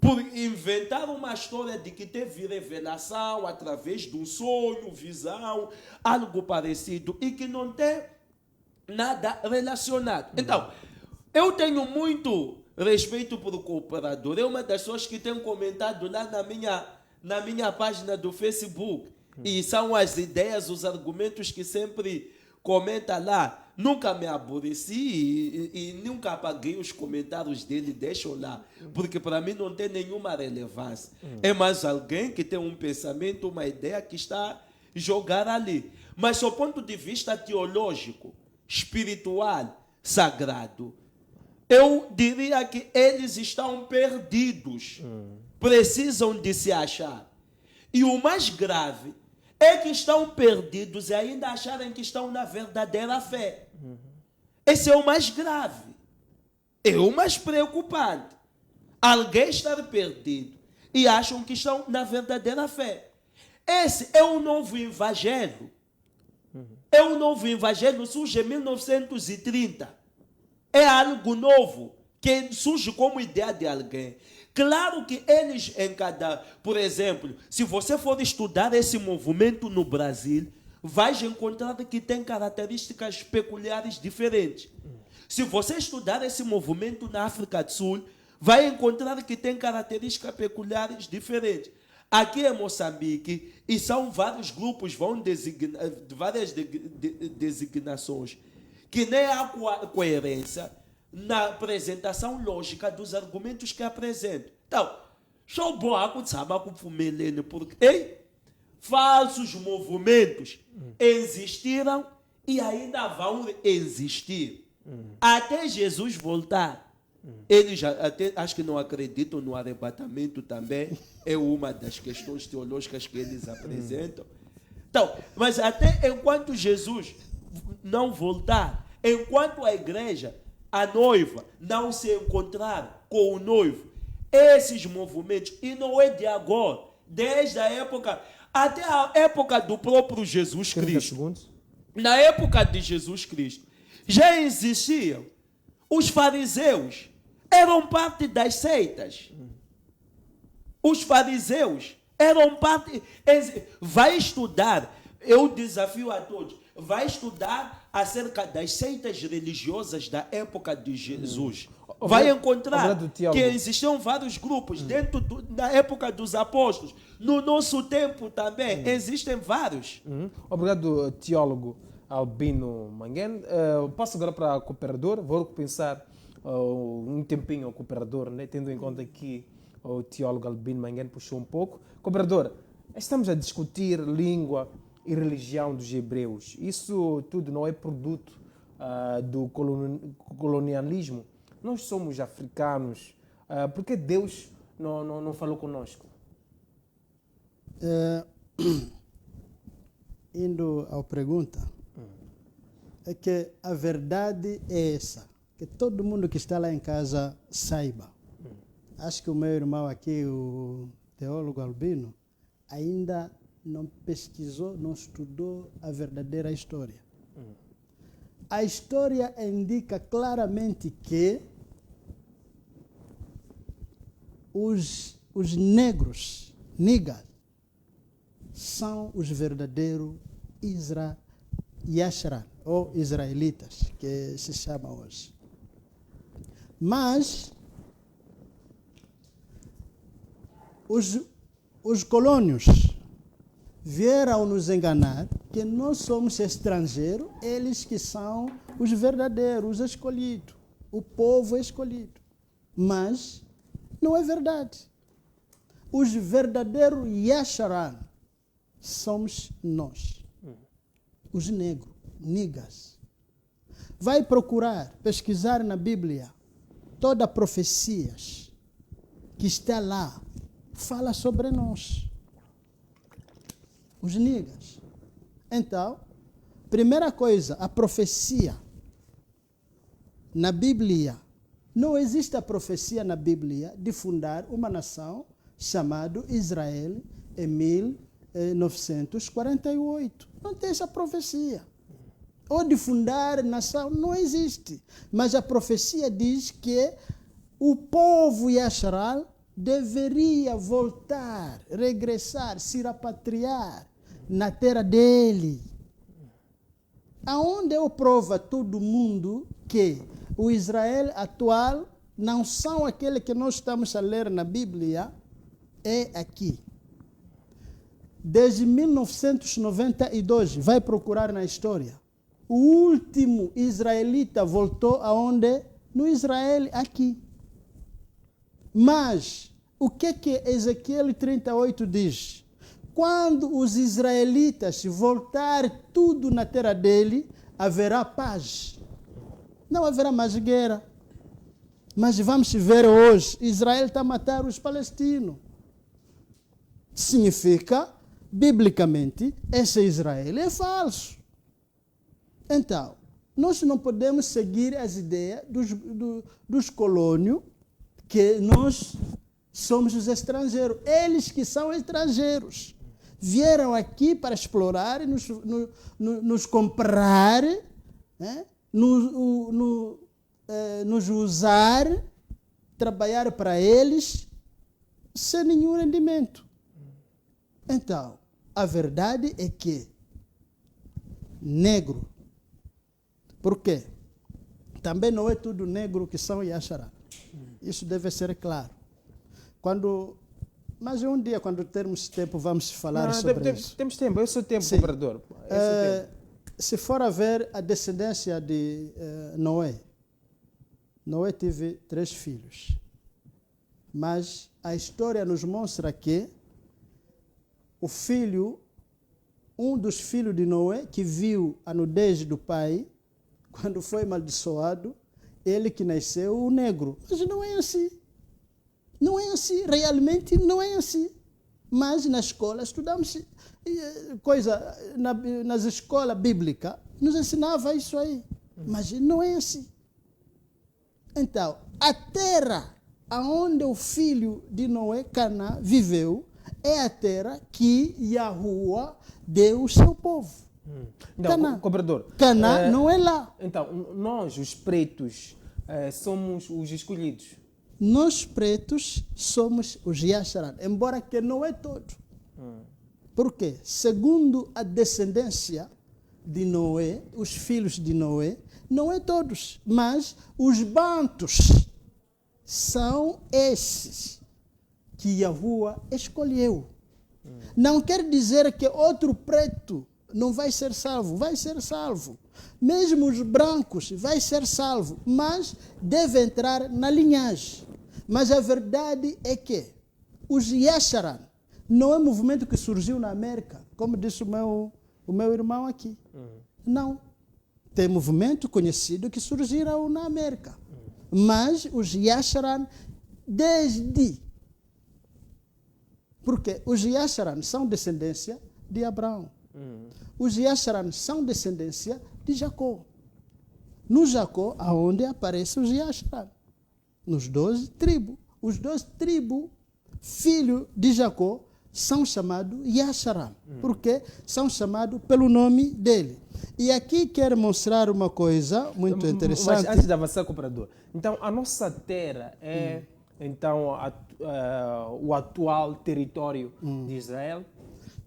Por inventar uma história de que teve revelação através de um sonho, visão, algo parecido, e que não tem nada relacionado. Então, eu tenho muito respeito por cooperador. É uma das pessoas que tem comentado lá na minha página do Facebook. E são as ideias, os argumentos que sempre comenta lá. Nunca me aborreci e nunca apaguei os comentários dele, deixo lá, porque para mim não tem nenhuma relevância. É mais alguém que tem um pensamento, uma ideia que está a jogar ali. Mas do ponto de vista teológico, espiritual, sagrado, eu diria que eles estão perdidos, precisam de se achar. E o mais grave é que estão perdidos e ainda acharem que estão na verdadeira fé. Esse é o mais grave. É o mais preocupante. Alguém estar perdido e acham que estão na verdadeira fé. Esse é o novo evangelho. É o novo evangelho, surge em 1930. É algo novo que surge como ideia de alguém. Claro que eles por exemplo, se você for estudar esse movimento no Brasil, vais encontrar que tem características peculiares diferentes. Se você estudar esse movimento na África do Sul, vai encontrar que tem características peculiares diferentes. Aqui em Moçambique, e são vários grupos, vão designar várias designações, que nem há coerência na apresentação lógica dos argumentos que apresentam. Então, porque falsos movimentos existiram e ainda vão existir até Jesus voltar. Eles até acho que não acreditam no arrebatamento também, é uma das questões teológicas que eles apresentam. Então, mas até enquanto Jesus não voltar, enquanto a igreja, a noiva, não se encontrar com o noivo, esses movimentos, e não é de agora, desde a época, até a época do próprio Jesus Cristo. Na época de Jesus Cristo, já existiam. Os fariseus eram parte das seitas. Os fariseus eram parte... Vai estudar, eu desafio a todos, vai estudar acerca das seitas religiosas da época de Jesus. Vai encontrar que existiam vários grupos dentro da época dos apóstolos. No nosso tempo também existem vários. Obrigado, teólogo Albino Manguén. Passo agora para o cooperador. Vou pensar um tempinho ao cooperador, né? Tendo em conta que o teólogo Albino Manguén puxou um pouco. Cooperador, estamos a discutir língua e religião dos hebreus. Isso tudo não é produto do colonialismo. Nós somos africanos. Por que Deus não falou conosco? Indo à pergunta, é que a verdade é essa, que todo mundo que está lá em casa saiba. Acho que o meu irmão aqui, o teólogo Albino, ainda não pesquisou, não estudou a verdadeira história. A história indica claramente que os negros, niggas, são os verdadeiros Yashran, ou israelitas, que se chama hoje. Mas os colônios vieram nos enganar que nós somos estrangeiros, eles que são os verdadeiros, os escolhidos, o povo escolhido. Mas não é verdade. Os verdadeiros Yashran somos nós, os negros, niggas. Vai procurar, pesquisar na Bíblia, todas as profecias que está lá, fala sobre nós, os niggas. Então, primeira coisa, a profecia na Bíblia. Não existe a profecia na Bíblia de fundar uma nação chamada Israel em 1948. Não tem essa profecia. Ou de fundar nação, não existe. Mas a profecia diz que o povo Yashran deveria voltar, regressar, se repatriar na terra dele. Aonde eu provo a todo mundo que o Israel atual não são aquele que nós estamos a ler na Bíblia, é aqui. Desde 1992, vai procurar na história, o último israelita voltou aonde? No Israel, aqui. Mas, o que Ezequiel 38 diz? Quando os israelitas voltarem tudo na terra dele, haverá paz. Não haverá mais guerra. Mas vamos ver hoje, Israel está a matar os palestinos. Significa, biblicamente, esse Israel é falso. Então, nós não podemos seguir as ideias dos colônios, que nós somos os estrangeiros. Eles que são estrangeiros. Vieram aqui para explorar, nos comprar, né? Nos usar, trabalhar para eles, sem nenhum rendimento. Então, a verdade é que negro. Por quê? Também não é tudo negro que são Yashran. Isso deve ser claro. Mas um dia, quando termos tempo, vamos falar sobre isso. Temos tempo, esse é o tempo, cooperador. Se for a ver a descendência de Noé, Noé teve 3 filhos. Mas a história nos mostra que um dos filhos de Noé, que viu a nudez do pai, quando foi amaldiçoado, ele que nasceu o negro. Mas não é assim. Não é assim, realmente não é assim. Mas na escola estudamos nas escolas bíblicas, nos ensinava isso aí. Mas não é assim. Então, a terra onde o filho de Noé, Canaã, viveu, é a terra que Yahuwah deu ao seu povo. Então, cooperador, Canaã não é lá. Então, nós, os pretos, somos os escolhidos. Nós pretos somos os Yashran, embora que não é todo. Por quê? Segundo a descendência de Noé, os filhos de Noé, não é todos, mas os bantus são esses que Yahuwah escolheu. Não quer dizer que outro preto não vai ser salvo, vai ser salvo. Mesmo os brancos vai ser salvo, mas deve entrar na linhagem. Mas a verdade é que os Yasharan não é um movimento que surgiu na América, como disse o meu irmão aqui. Não. Tem movimento conhecido que surgiram na América. Mas os Yasharan, desde... Porque os Yasharan são descendência de Abraão. Os Yasharan são descendência de Jacó. No Jacó, aonde aparecem os Yasharan? Nos 12 tribos. Os 12 tribos, filhos de Jacó, são chamados Yasharan. Porque são chamados pelo nome dele. E aqui quero mostrar uma coisa muito interessante. Mas antes de avançar, cooperador, então a nossa terra é então o atual território de Israel?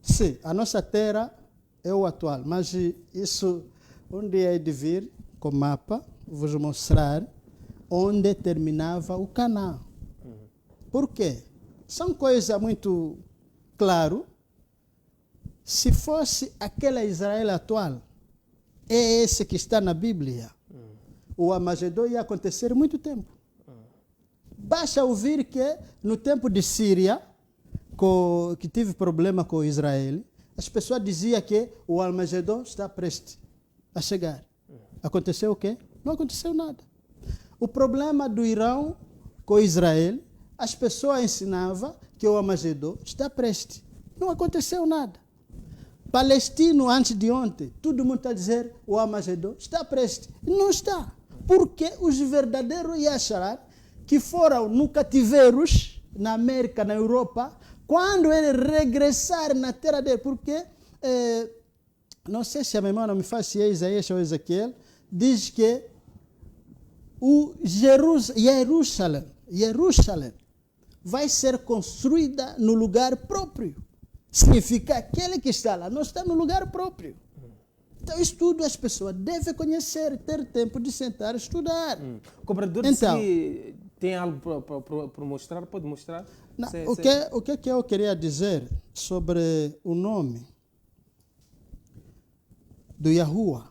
Sim, a nossa terra é o atual, mas isso um dia é de vir com mapa, vos mostrar onde terminava o Canaã. Por quê? São coisas muito claras. Se fosse aquela Israel atual, é esse que está na Bíblia, o Armagedon ia acontecer muito tempo. Basta ouvir que no tempo de Síria, que tive problema com Israel, as pessoas diziam que o Armagedon está prestes a chegar. Aconteceu o quê? Não aconteceu nada. O problema do Irão com Israel, as pessoas ensinavam que o Armagedon está prestes. Não aconteceu nada. Palestino, antes de ontem, todo mundo está a dizer o Armagedon está prestes. Não está. Porque os verdadeiros Yasharan, que foram no cativeiros, na América, na Europa, quando ele regressar na terra dele, porque, não sei se a memória não me faz, se é Isaías ou Ezequiel, diz que o Jerusalém vai ser construída no lugar próprio. Significa aquele que está lá não está no lugar próprio. Então, isso tudo as pessoas devem conhecer, ter tempo de sentar e estudar. Cooperador, então, se tem algo para mostrar, pode mostrar? Não, o que eu queria dizer sobre o nome do Yahuwah?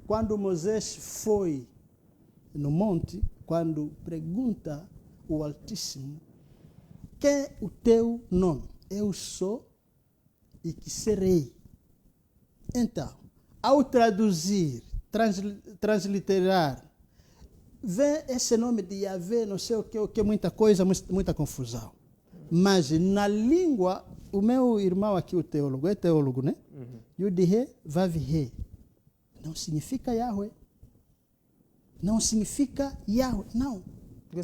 Quando Moisés foi no monte, quando pergunta o Altíssimo, que é o teu nome? Eu sou e que serei. Então, ao traduzir, transliterar, vê esse nome de Yahvé, não sei o que, muita coisa, muita confusão. Mas na língua, o meu irmão aqui, o teólogo, é teólogo, né? Yudhe Vavhe. Não significa Yahweh. Não significa Yahweh, não.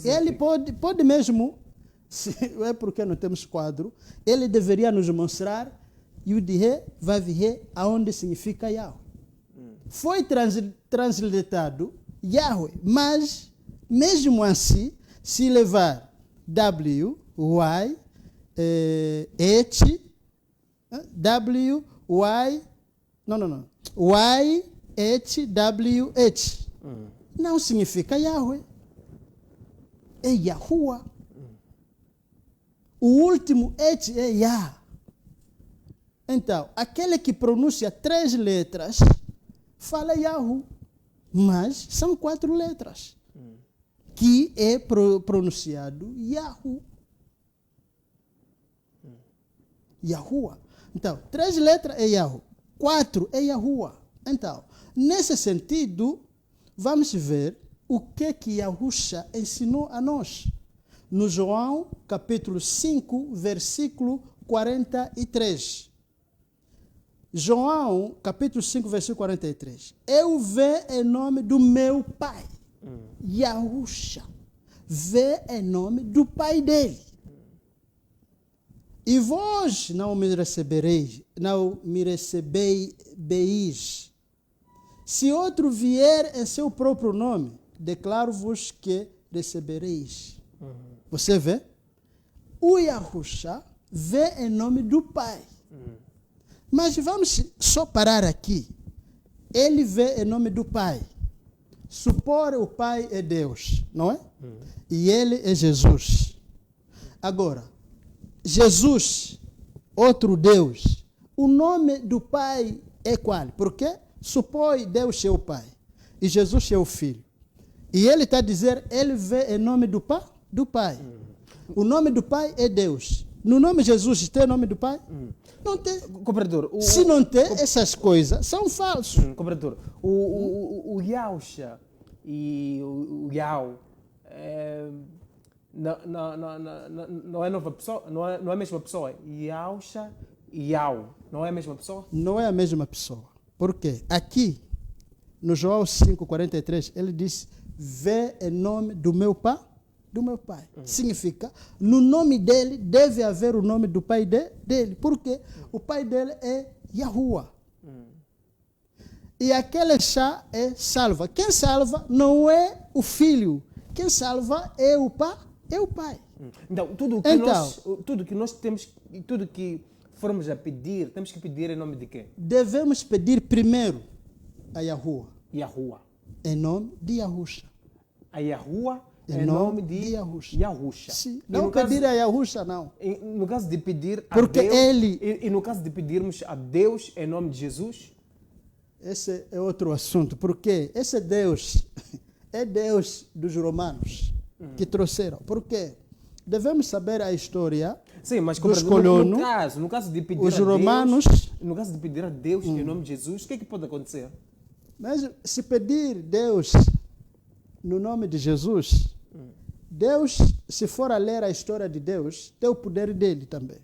Ele pode mesmo, se é porque não temos quadro, ele deveria nos mostrar Yudhe Vavhe, aonde significa Yahweh. Foi translitado Yahweh, mas mesmo assim, se levar W, Y, H, W, Y, não, Y, H, W, H, não significa Yahweh, é Yahuwah. O último H é Yah. Então, aquele que pronuncia 3 letras, fala Yahu. Mas são 4 letras. Que é pronunciado Yahu. Yahuwah. Então, 3 letras é Yahu. 4 é Yahuwah. Então, nesse sentido, vamos ver o que Yahusha ensinou a nós. No João, capítulo 5, versículo 43. João, capítulo 5, versículo 43. Eu vejo em nome do meu Pai, Yahusha. Vê em nome do Pai dele. E vós não me recebereis, Se outro vier em seu próprio nome, declaro-vos que recebereis. Você vê? O Yahusha vê em nome do Pai. Mas vamos só parar aqui. Ele vê em nome do Pai. Supor o Pai é Deus, não é? E ele é Jesus. Agora, Jesus, outro Deus, o nome do Pai é qual? Porque supõe Deus é o Pai e Jesus é o Filho. E ele está dizendo, ele vê em nome do Pai. O nome do Pai é Deus. No nome de Jesus tem o nome do Pai? Não tem. Compreendedor, Se não tem, essas coisas são falsas. compreendedor, o Yausha e o Yao não é nova pessoa, não é a mesma pessoa. Yausha e Yao não é a mesma pessoa? Não é a mesma pessoa. Por quê? Aqui, no João 5,43, ele diz, vê em nome do meu Pai. Do meu Pai. Significa, no nome dele deve haver o nome do Pai dele. Por quê? O Pai dele é Yahuwah. E aquele chá é salva. Quem salva não é o filho. Quem salva é o Pai. É o Pai. Então, tudo que nós temos, tudo que formos a pedir, temos que pedir em nome de quem? Devemos pedir primeiro a Yahuwah. Yahuwah. Em nome de Yahusha. A Yahuwah Em em nome de de Yahusha. Yahusha. Sim. E Não no caso- pedir a Yahusha, não. No caso de pedir a Porque Deus, ele- e no caso de pedirmos a Deus em nome de Jesus, Esse é outro assunto. Porque esse Deus é Deus dos romanos que trouxeram. Por quê? Devemos saber a história sim, mas dos compreendo, colonos. no caso de pedir Os a Deus, romanos- no caso de pedir a Deus em nome de Jesus, o que é que pode acontecer? Mas se pedir Deus no nome de Jesus, Deus, se for a ler a história de Deus, tem o poder dele também.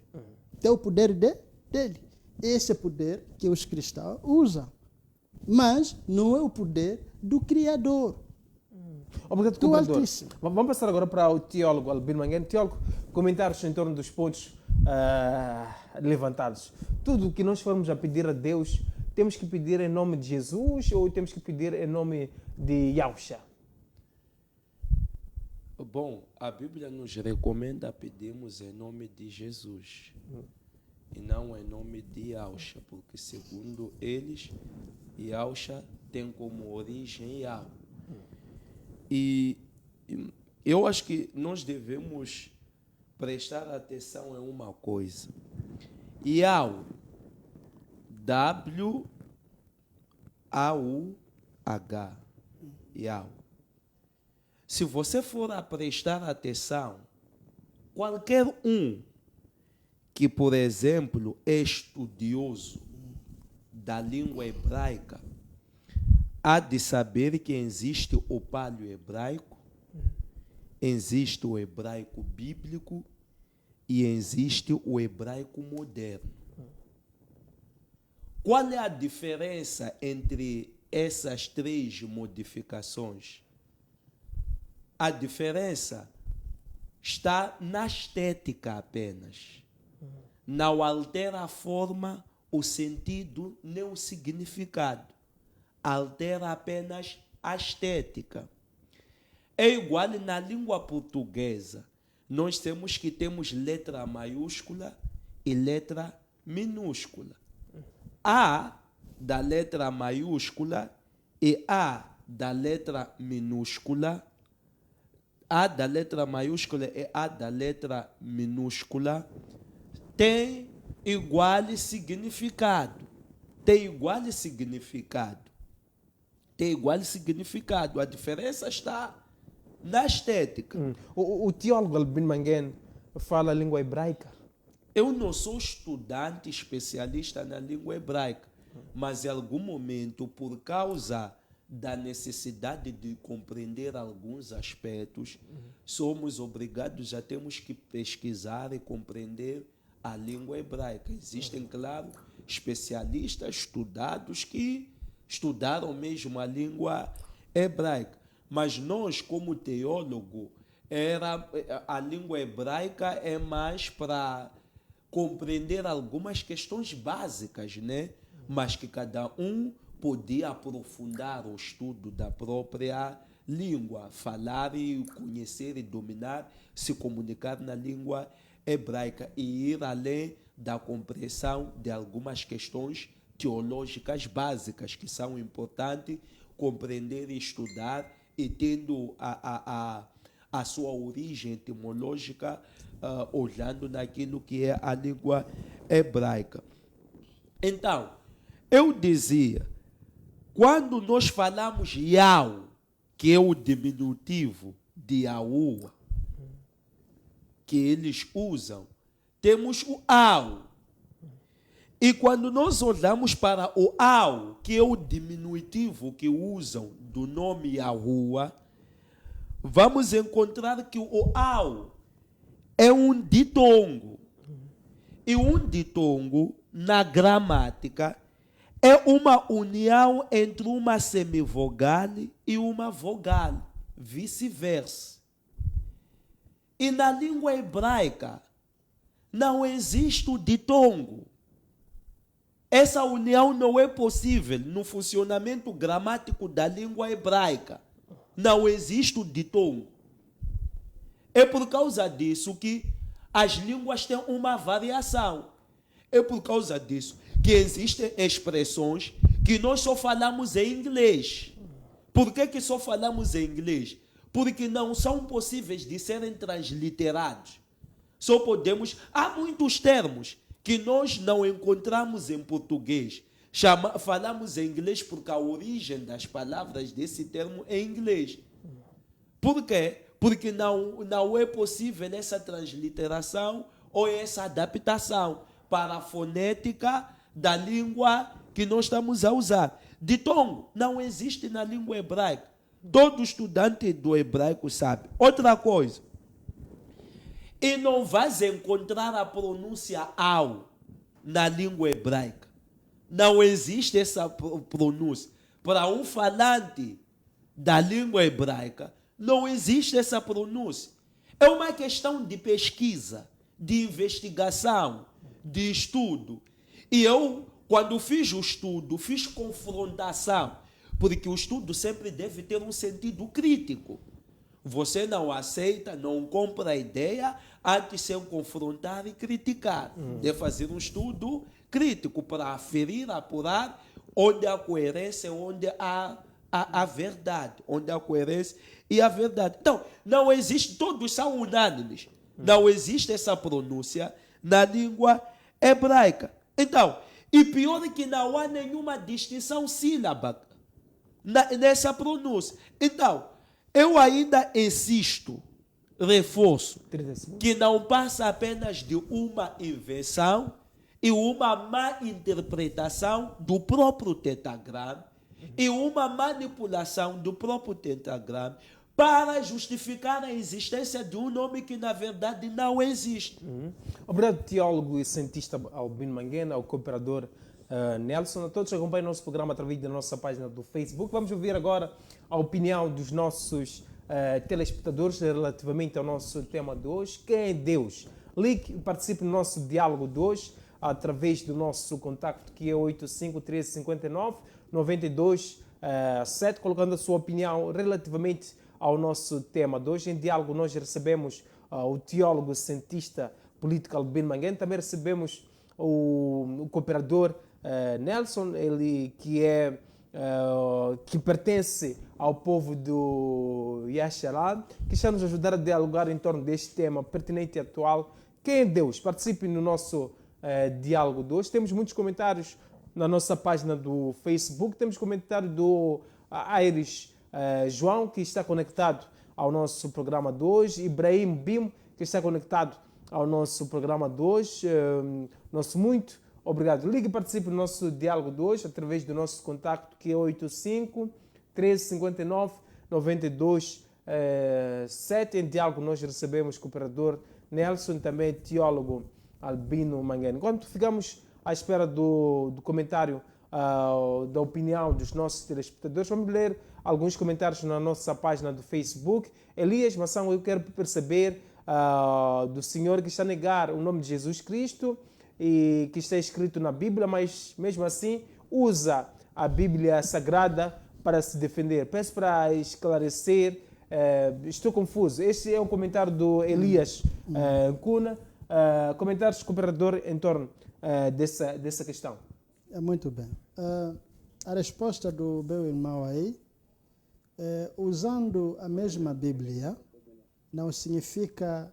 Tem o poder dele. Esse é o poder que os cristãos usam. Mas não é o poder do Criador. Obrigado, Do compreendedor. Altíssimo. Vamos passar agora para o teólogo Albino Manguene. Teólogo, comentários em torno dos pontos levantados. Tudo que nós formos a pedir a Deus, temos que pedir em nome de Jesus ou temos que pedir em nome de Yahusha? Bom, a Bíblia nos recomenda pedirmos em nome de Jesus e não em nome de Yausha, porque segundo eles, Yausha tem como origem Yao. E eu acho que nós devemos prestar atenção em uma coisa. Yao, W-A-U-H, Yao. Se você for a prestar atenção, qualquer um que, por exemplo, é estudioso da língua hebraica, há de saber que existe o paleo-hebraico, existe o hebraico bíblico e existe o hebraico moderno. Qual é a diferença entre essas três modificações? A diferença está na estética apenas. Não altera a forma, o sentido, nem o significado. Altera apenas a estética. É igual na língua portuguesa. Nós temos letra maiúscula e letra minúscula. A da letra maiúscula e A da letra minúscula, A da letra maiúscula e A da letra minúscula tem igual significado. Tem igual significado. Tem igual significado. A diferença está na estética. O teólogo Albino Manguene fala a língua hebraica. Eu não sou estudante especialista na língua hebraica, mas em algum momento, por causa da necessidade de compreender alguns aspectos, somos obrigados a termos que pesquisar e compreender a língua hebraica. Existem, claro, especialistas estudados que estudaram mesmo a língua hebraica. Mas nós, como teólogo, a língua hebraica é mais para compreender algumas questões básicas, né? Mas que cada um podia aprofundar o estudo da própria língua, falar e conhecer e dominar, se comunicar na língua hebraica e ir além da compreensão de algumas questões teológicas básicas que são importantes compreender e estudar, e tendo a sua origem etimológica olhando naquilo que é a língua hebraica. Então, eu dizia, quando nós falamos Yau, que é o diminutivo de Yahuwah, que eles usam, temos o Au. E quando nós olhamos para o Au, que é o diminutivo que usam do nome Yahuwah, vamos encontrar que o Au é um ditongo. E um ditongo, na gramática, é uma união entre uma semivogal e uma vogal, vice-versa. E na língua hebraica, não existe o ditongo. Essa união não é possível no funcionamento gramático da língua hebraica. Não existe o ditongo. É por causa disso que as línguas têm uma variação. É por causa disso que existem expressões que nós só falamos em inglês. Por que só falamos em inglês? Porque não são possíveis de serem transliterados. Só podemos... Há muitos termos que nós não encontramos em português. Falamos em inglês porque a origem das palavras desse termo é inglês. Por quê? Porque não é possível essa transliteração ou essa adaptação para a fonética da língua que nós estamos a usar. Ditongo não existe na língua hebraica. Todo estudante do hebraico sabe. Outra coisa, e não vais encontrar a pronúncia au na língua hebraica. Não existe essa pronúncia. Para um falante da língua hebraica, não existe essa pronúncia. É uma questão de pesquisa, de investigação, de estudo. E eu, quando fiz o estudo, fiz confrontação, porque o estudo sempre deve ter um sentido crítico. Você não aceita, não compra a ideia antes de confrontar e criticar. Deve fazer um estudo crítico para aferir, apurar onde há coerência, onde há a verdade. Onde há coerência e a verdade. Então, não existe, todos são unânimes. Não existe essa pronúncia na língua hebraica. Então, e pior é que não há nenhuma distinção sílaba nessa pronúncia. Então, eu ainda insisto, reforço, que não passa apenas de uma invenção e uma má interpretação do próprio tetagrama e uma manipulação do próprio tetagrama para justificar a existência de um nome que, na verdade, não existe. Obrigado, teólogo e cientista Albino Manguena, ao cooperador Nelson. A todos que acompanham o nosso programa através da nossa página do Facebook. Vamos ouvir agora a opinião dos nossos telespectadores relativamente ao nosso tema de hoje. Quem é Deus? Ligue e participe no nosso diálogo de hoje através do nosso contacto, que é 85-1359-92-7, colocando a sua opinião relativamente ao nosso tema de hoje. Em diálogo nós recebemos o teólogo cientista político Albino Manguena, também recebemos o cooperador Nelson, ele que pertence ao povo do Yaxará, que está nos ajudar a dialogar em torno deste tema pertinente e atual. Quem é Deus? Participe no nosso diálogo de hoje. Temos muitos comentários na nossa página do Facebook. Temos comentário do Aires João, que está conectado ao nosso programa de hoje. Ibrahim Bim, que está conectado ao nosso programa de hoje. Nosso muito obrigado. Ligue e participe no nosso diálogo de hoje através do nosso contacto, que é 85-1359-92-7. Em diálogo nós recebemos o cooperador Nelson, também teólogo Albino Manguena. Enquanto ficamos à espera do comentário, da opinião dos nossos telespectadores, vamos ler alguns comentários na nossa página do Facebook. Elias Mação, eu quero perceber do senhor que está a negar o nome de Jesus Cristo e que está escrito na Bíblia, mas mesmo assim usa a Bíblia Sagrada para se defender. Peço para esclarecer, estou confuso. Este é o comentário do Elias Cuna. Comentários, cooperador, em torno dessa questão. É muito bem. A resposta do meu irmão aí, usando a mesma Bíblia, não significa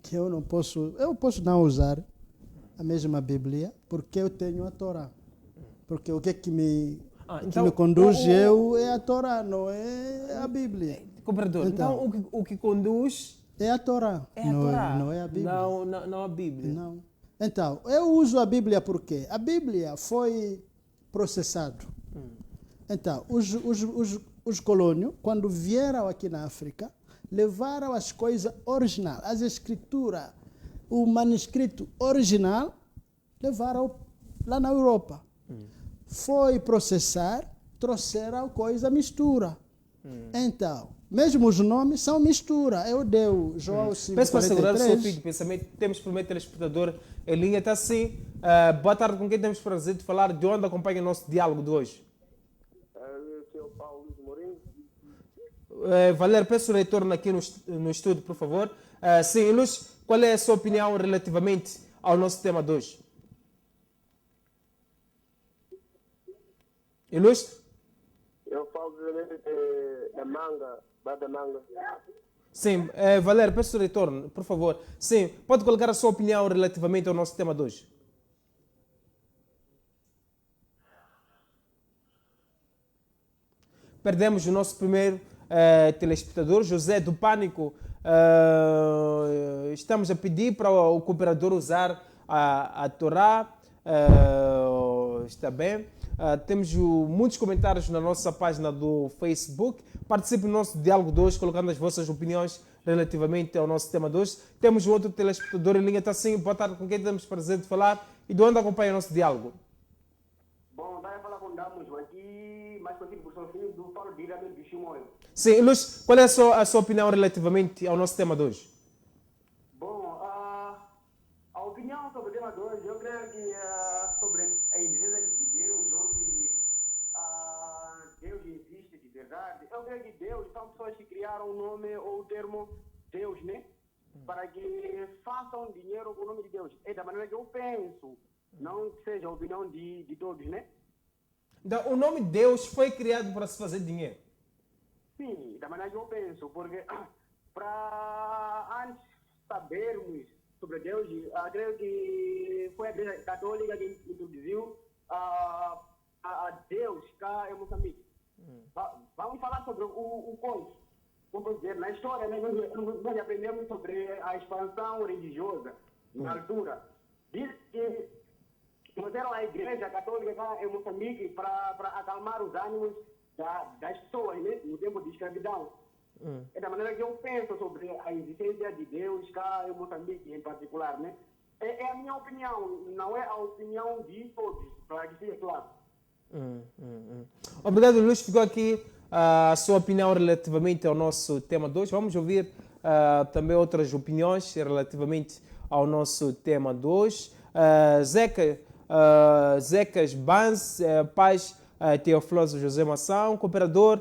que eu posso não usar a mesma Bíblia, porque eu tenho a Torá. Porque o que me conduz é a Torá, não é a Bíblia. Cooperador, então o que conduz é a Torá, não é a Bíblia. Não a Bíblia. Não. Então, eu uso a Bíblia porque a Bíblia foi processado. Então, os colônios, quando vieram aqui na África, levaram as coisas originais, as escrituras, o manuscrito original, levaram lá na Europa. Foi processar, trouxeram coisa mistura. Então, mesmo os nomes são mistura. Eu dei João 5:43. Peço para segurar o seu fio de pensamento. Temos primeiro telespectador em linha. Está assim. Boa tarde, com quem temos prazer de falar? De onde acompanha o nosso diálogo de hoje? Aqui é o Paulo Luís Mourinho. Valer, peço o retorno aqui no estúdio, por favor. Sim, Luz, qual é a sua opinião relativamente ao nosso tema de hoje? Luz? Eu falo da Manga, da Manga. Sim, Valer, peço o retorno, por favor. Sim, pode colocar a sua opinião relativamente ao nosso tema de hoje. Perdemos o nosso primeiro telespectador, José do Pânico. Estamos a pedir para o cooperador usar a Torá. Está bem. Temos muitos comentários na nossa página do Facebook. Participe no nosso diálogo de hoje, colocando as vossas opiniões relativamente ao nosso tema de hoje. Temos um outro telespectador em linha. Está sim, boa tarde, com quem temos prazer de falar e de onde acompanha o nosso diálogo. Bom, vai falar com Damos aqui, mais conhecido por seu filho, do Paulo diretamente de Chimoio. Sim, Luz, qual é a sua opinião relativamente ao nosso tema de hoje? Bom, a opinião sobre o tema de hoje, eu creio que sobre a existência de Deus, ou se Deus existe de verdade, eu creio que Deus são pessoas que criaram o nome ou o termo Deus, né? Para que façam dinheiro com o nome de Deus. É da maneira que eu penso, não que seja a opinião de todos, né? Então, o nome Deus foi criado para se fazer dinheiro? Sim, da maneira que eu penso, porque para antes sabermos sobre Deus, creio que foi a Igreja Católica que introduziu a Deus cá em Moçambique. Vamos falar sobre o coisa. Vamos dizer, na história, né, nós aprendemos sobre a expansão religiosa na altura. Diz que fizeram a Igreja Católica cá em Moçambique para acalmar os ânimos das pessoas, né, no tempo de escravidão. É da maneira que eu penso sobre a existência de Deus cá em Moçambique em particular, né? É a minha opinião, não é a opinião de todos, para que seja claro. Obrigado, Luís. Ficou aqui a sua opinião relativamente ao nosso tema de hoje. Vamos ouvir também outras opiniões relativamente ao nosso tema de hoje. Zecas Banz, Paz Teofloso José Mação, cooperador,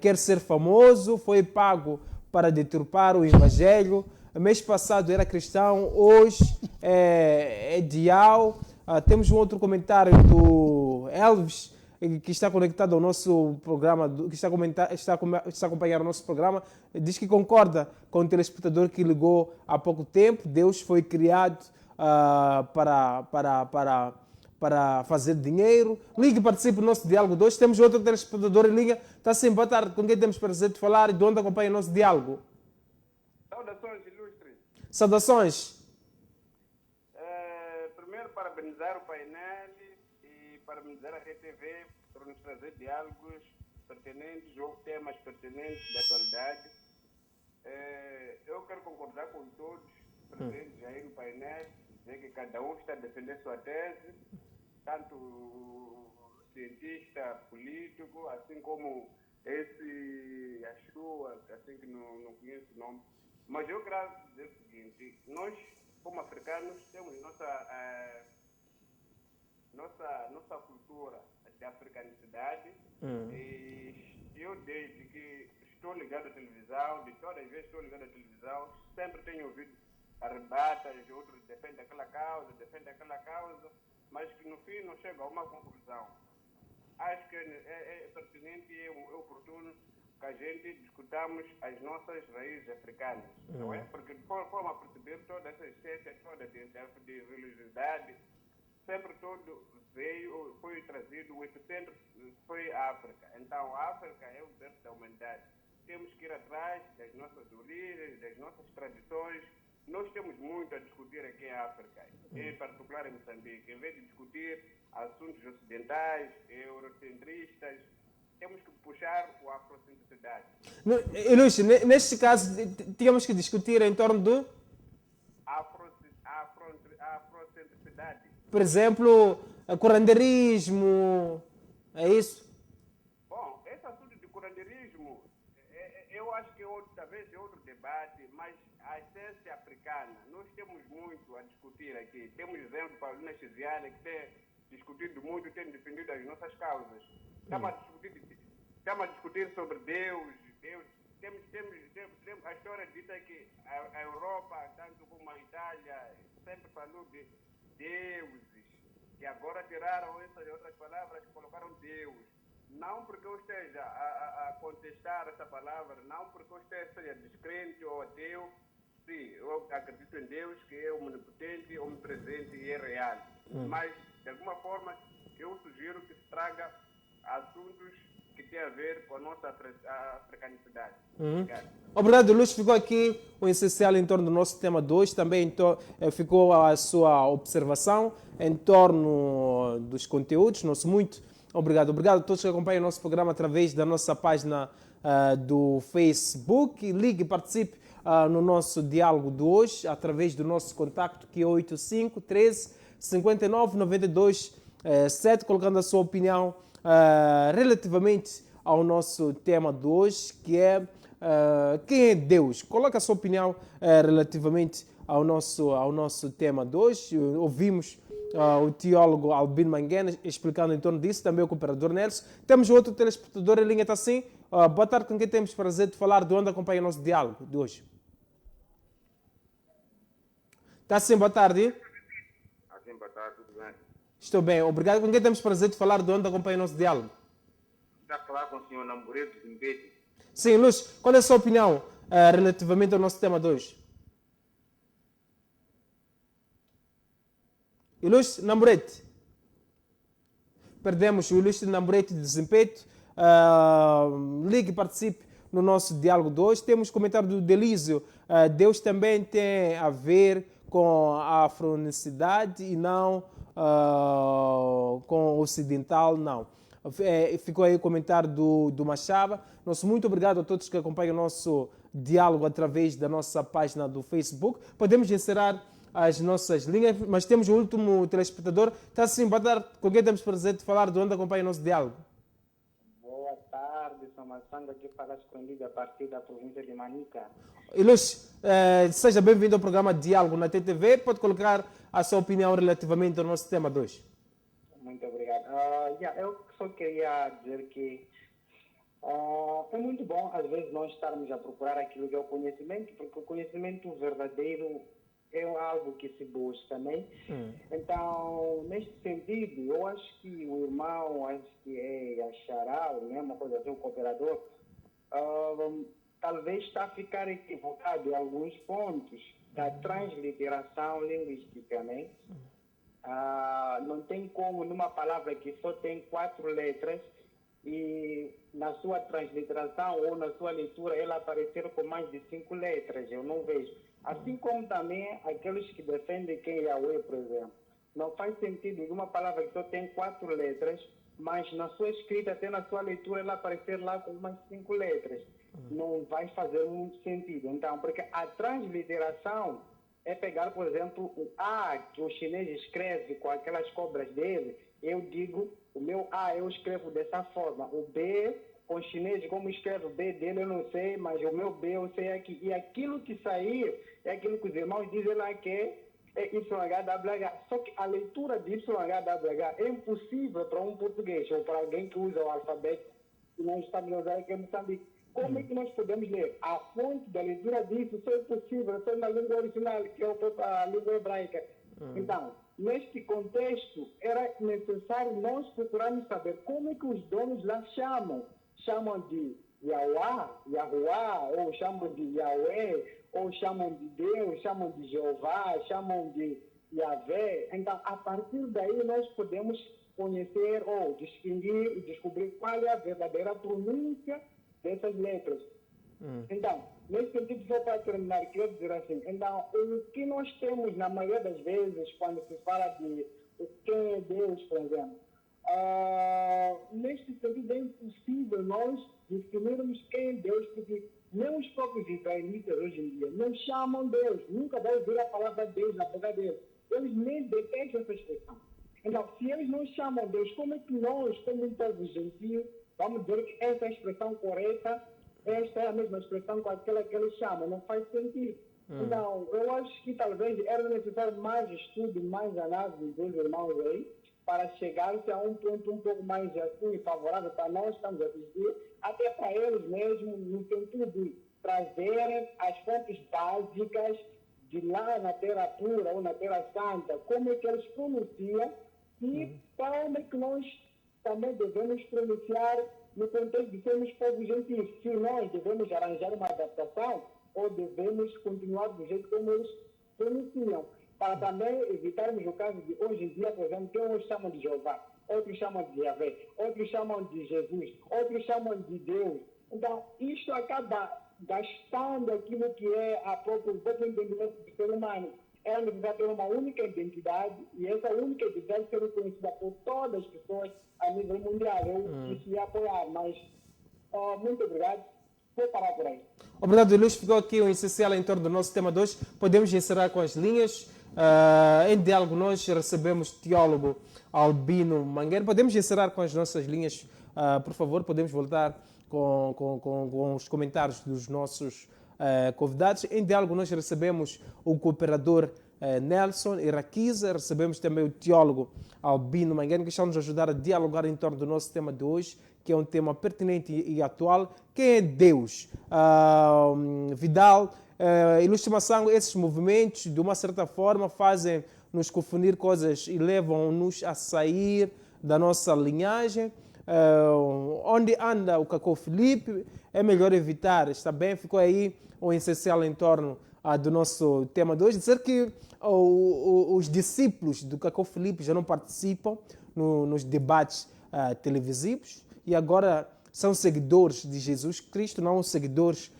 quer ser famoso, foi pago para deturpar o evangelho. Mês passado era cristão, hoje é dial. Temos um outro comentário do Elvis, que está conectado ao nosso programa, que está a acompanhar o nosso programa. Diz que concorda com o telespectador que ligou há pouco tempo. Deus foi criado para fazer dinheiro. Ligue e participe do nosso diálogo de hoje. Temos outro telespectador em linha. Está sim, boa tarde, com quem temos prazer de falar e de onde acompanha o nosso diálogo. Saudações ilustres. Saudações. Primeiro, parabenizar o painel e parabenizar a RTV por nos trazer diálogos pertinentes ou temas pertinentes da atualidade. Eu quero concordar com todos presentes aí no painel, dizer que cada um está a defender sua tese, tanto cientista, político, assim como esse Ashua, assim que não conheço o nome. Mas eu quero dizer o seguinte: nós, como africanos, temos nossa cultura de africanicidade. E eu, desde que estou ligado à televisão, de todas as vezes estou ligado à televisão, sempre tenho ouvido arrebatas, outros defendem aquela causa, mas que no fim não chega a uma conclusão. Acho que é pertinente e é oportuno que a gente discutamos as nossas raízes africanas, não é? Porque de forma a perceber toda essa essência, toda de religiosidade, sempre todo foi trazido, o epicentro foi a África. Então a África é o berço da humanidade. Temos que ir atrás das nossas origens, das nossas tradições. Nós temos muito a discutir aqui em África, em particular em Moçambique. Em vez de discutir assuntos ocidentais, eurocentristas, temos que puxar o afrocentricidade. Luís, neste caso, tínhamos que discutir em torno do... Afrocentricidade. Por exemplo, curanderismo, é isso? Bom, esse assunto de curanderismo, eu acho que talvez é outro debate, mas a essência africana, nós temos muito a discutir aqui. Temos exemplo de Paulina Chiziane, que tem discutido muito, tem defendido as nossas causas. Estamos a discutir sobre Deus. Temos a história dita que a Europa, tanto como a Itália, sempre falou de deuses, que agora tiraram essas outras palavras e colocaram Deus. Não porque eu esteja a contestar essa palavra, não porque eu esteja descrente ou ateu. Sim, eu acredito em Deus, que é omnipotente, omnipresente e é real. Mas, de alguma forma, eu sugiro que se traga assuntos que têm a ver com a nossa africanicidade. Obrigado, Luís. Ficou aqui o essencial em torno do nosso tema 2. Também ficou a sua observação em torno dos conteúdos. Nosso muito obrigado. Obrigado a todos que acompanham o nosso programa através da nossa página do Facebook. Ligue e participe no nosso diálogo de hoje através do nosso contacto, que é 85 13 59 92 7, colocando a sua opinião relativamente ao nosso tema de hoje, que é quem é Deus? Coloca a sua opinião relativamente ao nosso tema de hoje. Ouvimos o teólogo Albino Manguena explicando em torno disso, também o cooperador Nelson. Temos outro telespectador em linha, está assim. Boa tarde, com quem temos prazer de falar, de onde acompanha o nosso diálogo de hoje. Está sim, boa tarde. Assim, boa tarde, tudo bem? Estou bem, obrigado. Com quem temos prazer de falar, de onde acompanha o nosso diálogo? Está a falar com o senhor Nambureto de Zimbete. Sim, Luz, qual é a sua opinião relativamente ao nosso tema de hoje? E Luz Namburete. Perdemos o Ilustre Namburete de Zimpeto. Ligue e participe no nosso diálogo de hoje. Temos comentário do Delísio. Deus também tem a ver com a afronicidade e não com o ocidental, não. Ficou aí o comentário do Machaba. Nosso muito obrigado a todos que acompanham o nosso diálogo através da nossa página do Facebook. Podemos encerrar as nossas linhas, mas temos o último telespectador. Está assim, boa tarde. Com quem temos prazer de falar, de onde acompanha o nosso diálogo? Boa tarde, sou Massanga, aqui para escondido a partir da província de Manica. E Luz, seja bem-vindo ao programa Diálogo na TTV. Pode colocar a sua opinião relativamente ao nosso tema de hoje. Muito obrigado. Eu só queria dizer que é muito bom, às vezes, nós estarmos a procurar aquilo que é o conhecimento, porque o conhecimento verdadeiro é algo que se busca, né? Então, neste sentido, eu acho que o irmão, acho que é a Xará, né? Uma coisa assim, o cooperador, talvez está a ficar equivocado em alguns pontos da transliteração linguística, né? Não tem como, numa palavra que só tem 4 letras, e na sua transliteração ou na sua leitura ela aparecer com mais de 5 letras, eu não vejo. Assim como também aqueles que defendem que é Yahweh, por exemplo. Não faz sentido uma palavra que só tem 4 letras, mas na sua escrita, até na sua leitura, ela aparecer lá com mais 5 letras. Não vai fazer muito sentido. Então, porque a transliteração é pegar, por exemplo, o A que o chinês escreve com aquelas cobras dele. Eu digo, o meu A eu escrevo dessa forma. O B, com o chinês, como escreve o B dele, eu não sei, mas o meu B eu sei aqui. E aquilo que sair é aquilo que os irmãos dizem lá que é YHWH. Só que a leitura de YHWH é impossível para um português ou para alguém que usa o alfabeto que nós estamos a usar aqui em Moçambique. Como é que nós podemos ler? A fonte da leitura disso só é possível, só na língua original, que é a língua hebraica. Então, neste contexto, era necessário nós procurarmos saber como é que os donos lá chamam. Chamam de Yahuá, ou chamam de Yahweh, ou chamam de Deus, chamam de Jeová, chamam de Yahvé. Então, a partir daí, nós podemos conhecer ou distinguir e descobrir qual é a verdadeira pronúncia dessas letras. Então, nesse sentido, só para terminar, quero dizer assim, então, o que nós temos na maioria das vezes, quando se fala de quem é Deus, por exemplo, neste sentido é impossível nós definirmos quem é Deus, porque nem os próprios israelitas hoje em dia não chamam Deus, nunca vai ouvir a palavra Deus na boca deles. Eles nem detestam essa expressão. Então, se eles não chamam Deus, como é que nós, como um povo gentil, vamos dizer que essa é a expressão correta, esta é a mesma expressão com aquela que eles chamam? Não faz sentido. Então, eu acho que talvez era necessário mais estudo, mais análise dos irmãos aí, para chegar-se a um ponto um pouco mais assim, favorável para nós, estamos a assistir, até para eles mesmos, no sentido de trazerem as fontes básicas de lá na Terra Pura ou na Terra Santa, como é que eles pronunciam e como é que nós também devemos pronunciar no contexto de sermos povos gentis. Se nós devemos arranjar uma adaptação ou devemos continuar do jeito como eles pronunciam, para também evitarmos o caso de hoje em dia, por exemplo, que uns chamam de Jeová, outros chamam de Yahvé, outros chamam de Jesus, outros chamam de Deus. Então, isto acaba gastando aquilo que é o próprio entendimento do ser humano. Ela necessita ter uma única identidade e essa única identidade ser reconhecida por todas as pessoas a nível mundial. Eu queria apoiar, mas muito obrigado. Vou parar por aí. Obrigado, Luís. Ficou aqui o essencial em torno do nosso tema 2. Podemos encerrar com as linhas. Em diálogo nós recebemos o teólogo Albino Mangueira. Podemos encerrar com as nossas linhas, por favor. Podemos voltar com os comentários dos nossos convidados. Em diálogo nós recebemos o cooperador Nelson Iraquiza, recebemos também o teólogo Albino Mangueira, que está nos ajudar a dialogar em torno do nosso tema de hoje, que é um tema pertinente e atual. Quem é Deus? Vidal, ilustração, esses movimentos, de uma certa forma, fazem-nos confundir coisas e levam-nos a sair da nossa linhagem. Onde anda o Cacau Filipe, é melhor evitar, está bem? Ficou aí o essencial em torno do nosso tema de hoje. Dizer que os discípulos do Cacau Filipe já não participam nos debates televisivos e agora são seguidores de Jesus Cristo, não seguidores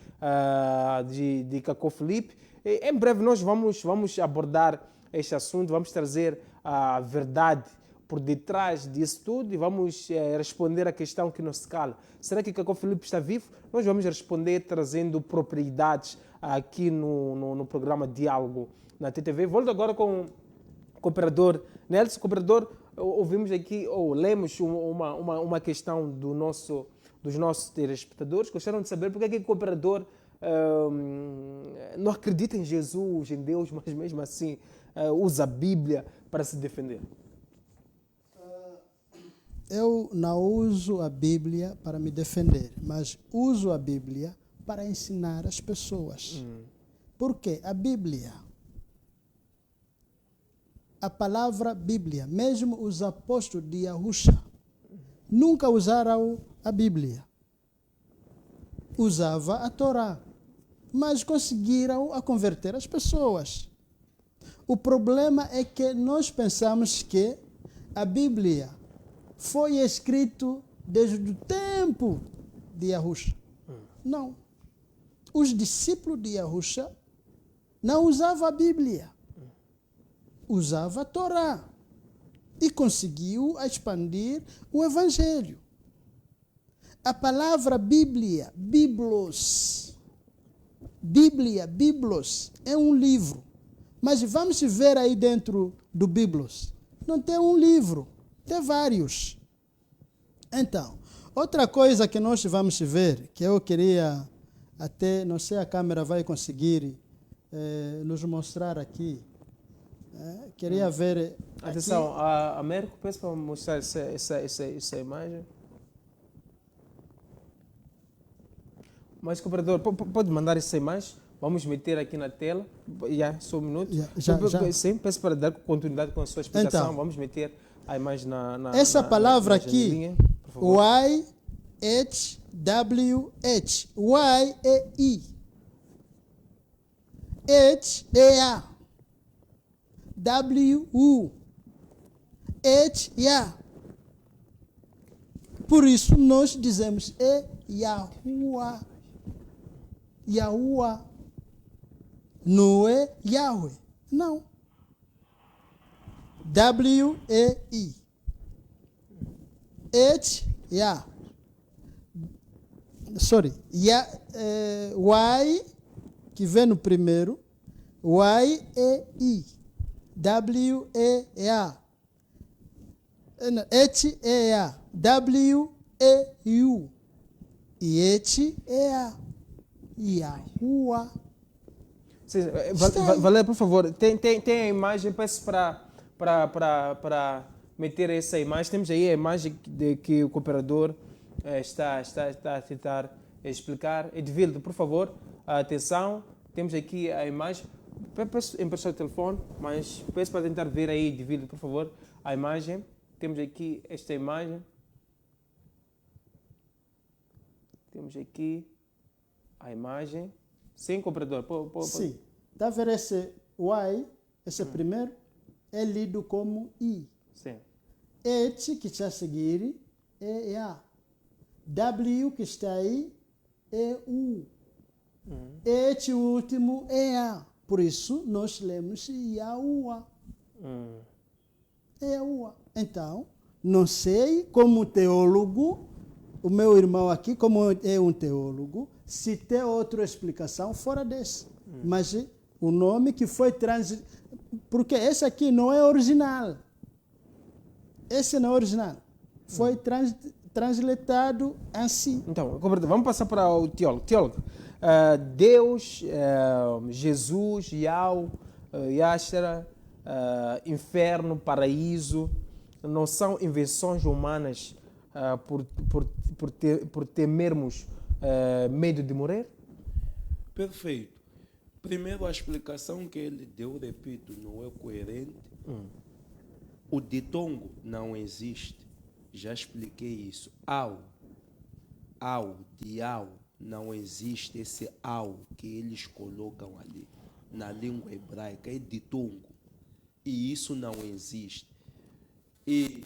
de Cacau Filipe. Em breve nós vamos abordar este assunto, vamos trazer a verdade por detrás disso tudo e vamos responder a questão que nos cala. Será que Cacau Filipe está vivo? Nós vamos responder trazendo propriedades aqui no programa Diálogo na TTV. Volto agora com o cooperador Nelson. Cooperador, ouvimos aqui, ou lemos uma questão dos nossos telespectadores. Gostaram de saber porque é que o cooperador não acredita em Jesus, em Deus, mas mesmo assim usa a Bíblia para se defender. Eu não uso a Bíblia para me defender, mas uso a Bíblia para ensinar as pessoas. Porque a Bíblia, a palavra Bíblia, mesmo os apóstolos de Yahusha, nunca usaram a Bíblia. Usava a Torá, mas conseguiram a converter as pessoas. O problema é que nós pensamos que a Bíblia foi escrito desde o tempo de Yahusha. Não. Os discípulos de Yahusha não usavam a Bíblia. Usavam a Torá. E conseguiu expandir o Evangelho. A palavra Bíblia, Biblos, Bíblia, Biblos, é um livro. Mas vamos ver aí dentro do Biblos. Não tem um livro. Tem vários. Então, outra coisa que nós vamos ver, que eu queria até, não sei, a câmera vai conseguir nos mostrar aqui. Queria ver... Atenção, a Américo, peço para mostrar essa imagem. Mas, cooperador, pode mandar essa imagem? Vamos meter aqui na tela. Só um minuto. Já. Sim, peço para dar continuidade com a sua explicação. Então, Vamos meter a imagem essa palavra na aqui, janelinha, por favor. YHWH. Y é I. H é A. W, U. H, Ya. Por isso nós dizemos Yahuwah. Yahuwah. Não é Yahweh. Não. W-E-I. H, Ya. Sorry. Y, que vem no primeiro. Y-E-I. W-E-A. H-E-A. W-E-U. E H-E-A. Yahuwah. Valéria, por favor, tem a imagem, peço para meter essa imagem. Temos aí a imagem de que o cooperador está a tentar explicar. Edvildo, por favor, atenção, temos aqui a imagem. Peço emprestar o telefone, mas peço para tentar ver aí, Edvildo, por favor, a imagem. Temos aqui esta imagem. Temos aqui a imagem. Sim, cooperador. Sim. Está a ver esse Y, esse primeiro, é lido como I. Sim. H, que está a seguir, é A. W, que está aí, é U. H, o último, é A. Por isso, nós lemos Yahuwah. É Yahuwah. Então, não sei como teólogo, o meu irmão aqui, como é um teólogo, se tem outra explicação fora desse. Mas o nome que foi porque esse aqui não é original. Esse não é original. Foi translatado assim. Então, vamos passar para o teólogo. Teólogo, Deus, Jesus, Yashara, inferno, paraíso, não são invenções humanas por temermos medo de morrer? Perfeito. Primeiro, a explicação que ele deu, repito, não é coerente. O ditongo não existe. Já expliquei isso. Não existe esse ao que eles colocam ali. Na língua hebraica é ditongo. E isso não existe. E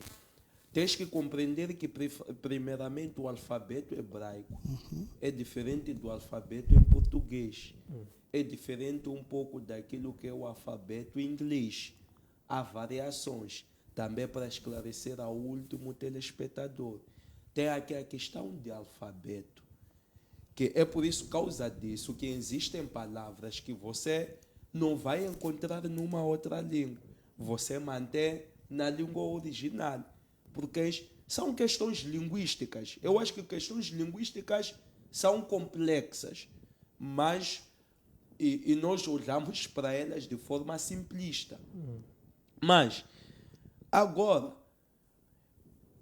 tens que compreender que, primeiramente, o alfabeto hebraico é diferente do alfabeto em português. É diferente um pouco daquilo que é o alfabeto em inglês. Há variações. Também para esclarecer ao último telespectador. Tem aqui a questão de alfabeto. Que é por isso, causa disso, que existem palavras que você não vai encontrar numa outra língua. Você mantém na língua original. Porque são questões linguísticas. Eu acho que questões linguísticas são complexas, mas e nós olhamos para elas de forma simplista. Mas, agora,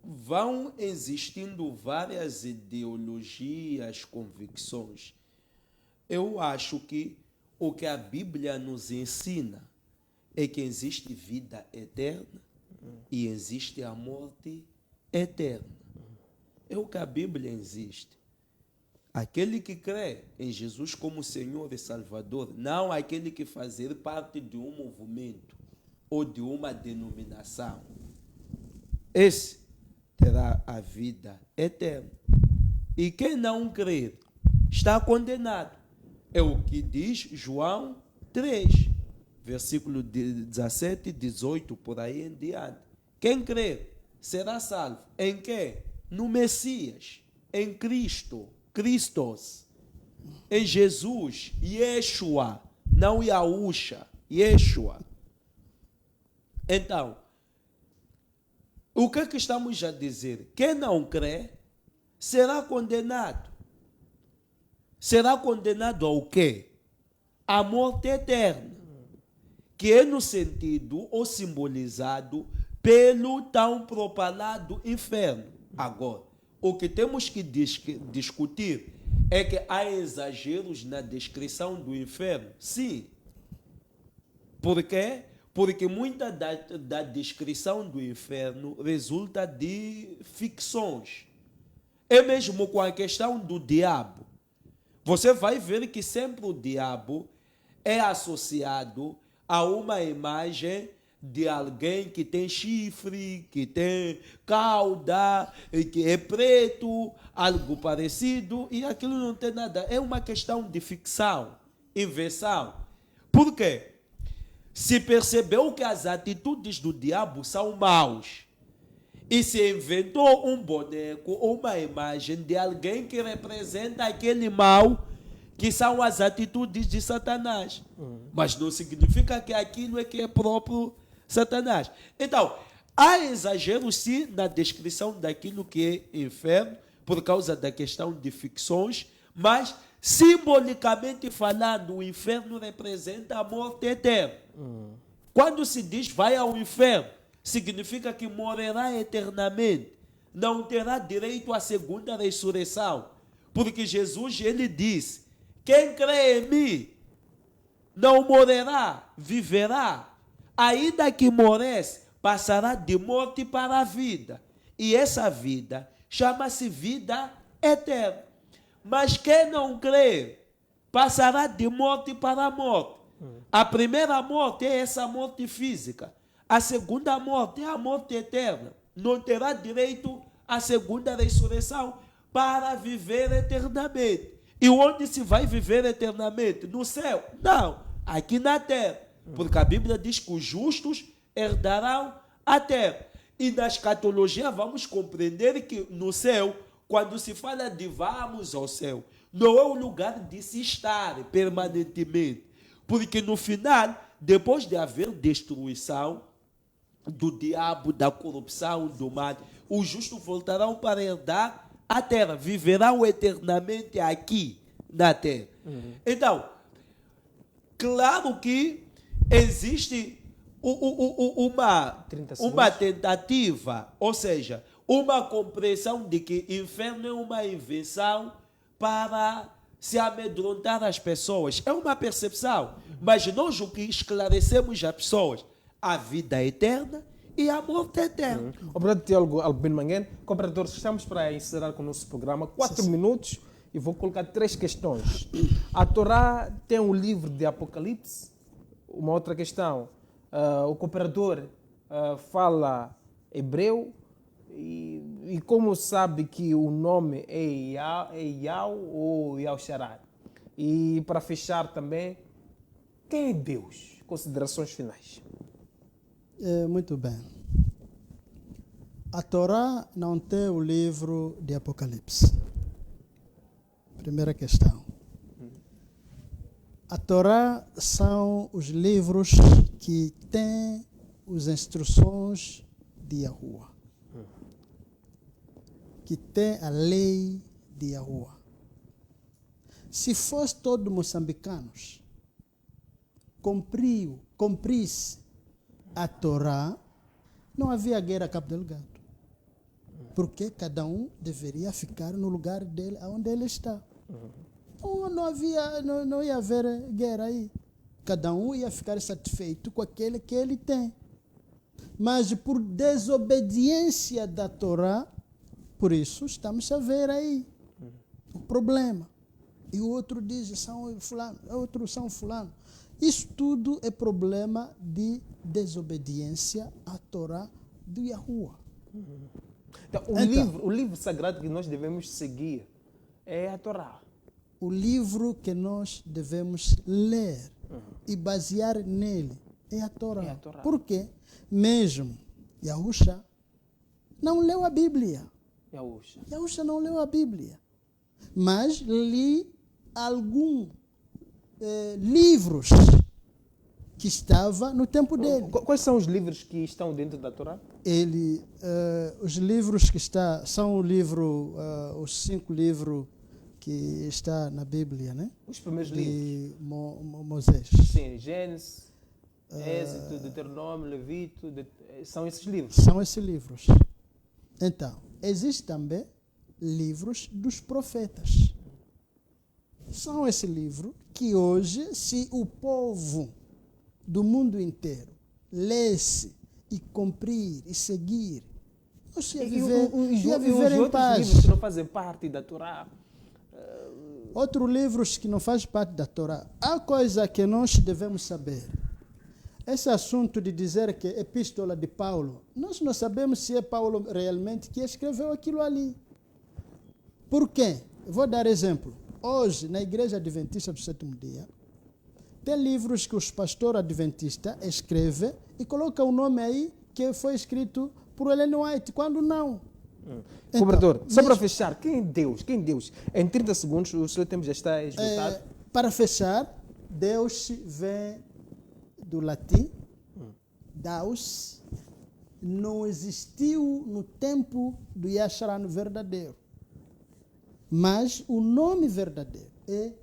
vão existindo várias ideologias, convicções. Eu acho que o que a Bíblia nos ensina é que existe vida eterna e existe a morte eterna. É o que a Bíblia existe. Aquele que crê em Jesus como Senhor e Salvador, não aquele que fazer parte de um movimento ou de uma denominação, esse terá a vida eterna. E quem não crer está condenado. É o que diz João 3, versículo 17 e 18, por aí em diante. Quem crer será salvo. Em quê? No Messias, em Cristo, Christos, em Jesus, Yeshua, não Yahusha, Yeshua. Então, o que é que estamos a dizer? Quem não crê será condenado. Será condenado ao quê? A morte eterna, que é no sentido ou simbolizado pelo tão propalado inferno. Agora, o que temos que discutir é que há exageros na descrição do inferno. Sim. Por quê? Porque muita da descrição do inferno resulta de ficções. É mesmo com a questão do diabo. Você vai ver que sempre o diabo é associado a uma imagem de alguém que tem chifre, que tem cauda, que é preto, algo parecido, e aquilo não tem nada. É uma questão de ficção, invenção. Por quê? Se percebeu que as atitudes do diabo são maus, e se inventou um boneco ou uma imagem de alguém que representa aquele mal, que são as atitudes de Satanás. Mas não significa que aquilo é que é próprio Satanás. Então, há exageros sim na descrição daquilo que é inferno, por causa da questão de ficções, mas simbolicamente falando, o inferno representa a morte eterna. Quando se diz vai ao inferno, significa que morrerá eternamente, não terá direito à segunda ressurreição, porque Jesus, ele disse, quem crê em mim não morrerá, viverá, ainda que morresse, passará de morte para a vida, e essa vida chama-se vida eterna. Mas quem não crê, passará de morte para a morte. A primeira morte é essa morte física. A segunda morte é a morte eterna. Não terá direito à segunda ressurreição para viver eternamente. E onde se vai viver eternamente? No céu? Não, aqui na terra. Porque a Bíblia diz que os justos herdarão a terra. E na escatologia vamos compreender que no céu, quando se fala de vamos ao céu, não é o lugar de se estar permanentemente. Porque no final, depois de haver destruição do diabo, da corrupção, do mal, os justos voltarão para herdar a terra, viverão eternamente aqui na terra. Então, claro que existe uma tentativa, ou seja, uma compreensão de que inferno é uma invenção para se amedrontar as pessoas. É uma percepção, mas nós o que esclarecemos às pessoas, a vida eterna e a morte eterna. Obrigado, teólogo Albino Manguene. Cooperadores, estamos para encerrar com o nosso programa. 4 minutos e vou colocar 3 questões. A Torá tem um livro de Apocalipse? Uma outra questão. O cooperador fala hebreu? E como sabe que o nome é Yau ou Yausharar? E para fechar também, quem é Deus? Considerações finais. Muito bem. A Torá não tem o livro de Apocalipse. Primeira questão. A Torá são os livros que têm as instruções de Yahuwah, que tem a lei de Yahuwah. Se fosse todos moçambicanos cumprisse a Torá, não havia guerra a Cabo Delgado. Porque cada um deveria ficar no lugar dele, onde ele está. Não ia haver guerra aí. Cada um ia ficar satisfeito com aquele que ele tem. Mas por desobediência da Torá, por isso estamos a ver aí o problema. E o outro diz, são fulano, outros são fulano. Isso tudo é problema de desobediência à Torá do Yahuwah. Então, o livro sagrado que nós devemos seguir é a Torá. O livro que nós devemos ler e basear nele é a Torá. Por quê? Mesmo Yahusha não leu a Bíblia. Yahusha não leu a Bíblia. Mas li alguns livros que estavam no tempo dele. Quais são os livros que estão dentro da Torá? Os livros que são os 5 livros que está na Bíblia, né? Os primeiros livros. De Moisés. Sim, Gênesis, Êxodo, Deuteronômio, Levito, são esses livros. São esses livros. Então, existem também livros dos profetas. são esse livro que hoje, se o povo do mundo inteiro lesse e cumprir e seguir, nós ia viver, ia viver em paz. Livros que não fazem parte da Torá. Outros livros que não fazem parte da Torá. Há coisa que nós devemos saber. Esse assunto de dizer que é epístola de Paulo, nós não sabemos se é Paulo realmente que escreveu aquilo ali. Por quê? Eu vou dar exemplo. Hoje, na Igreja Adventista do Sétimo Dia, tem livros que os pastores adventistas escrevem e colocam o nome aí que foi escrito por Ellen White, quando não. Então, Cobrador, só para fechar, quem é Deus? Quem é Deus? Em 30 segundos, o seu tempo já está esgotado. Para fechar, Deus vem do latim, Deus, não existiu no tempo do Yasharano verdadeiro. Mas o nome verdadeiro é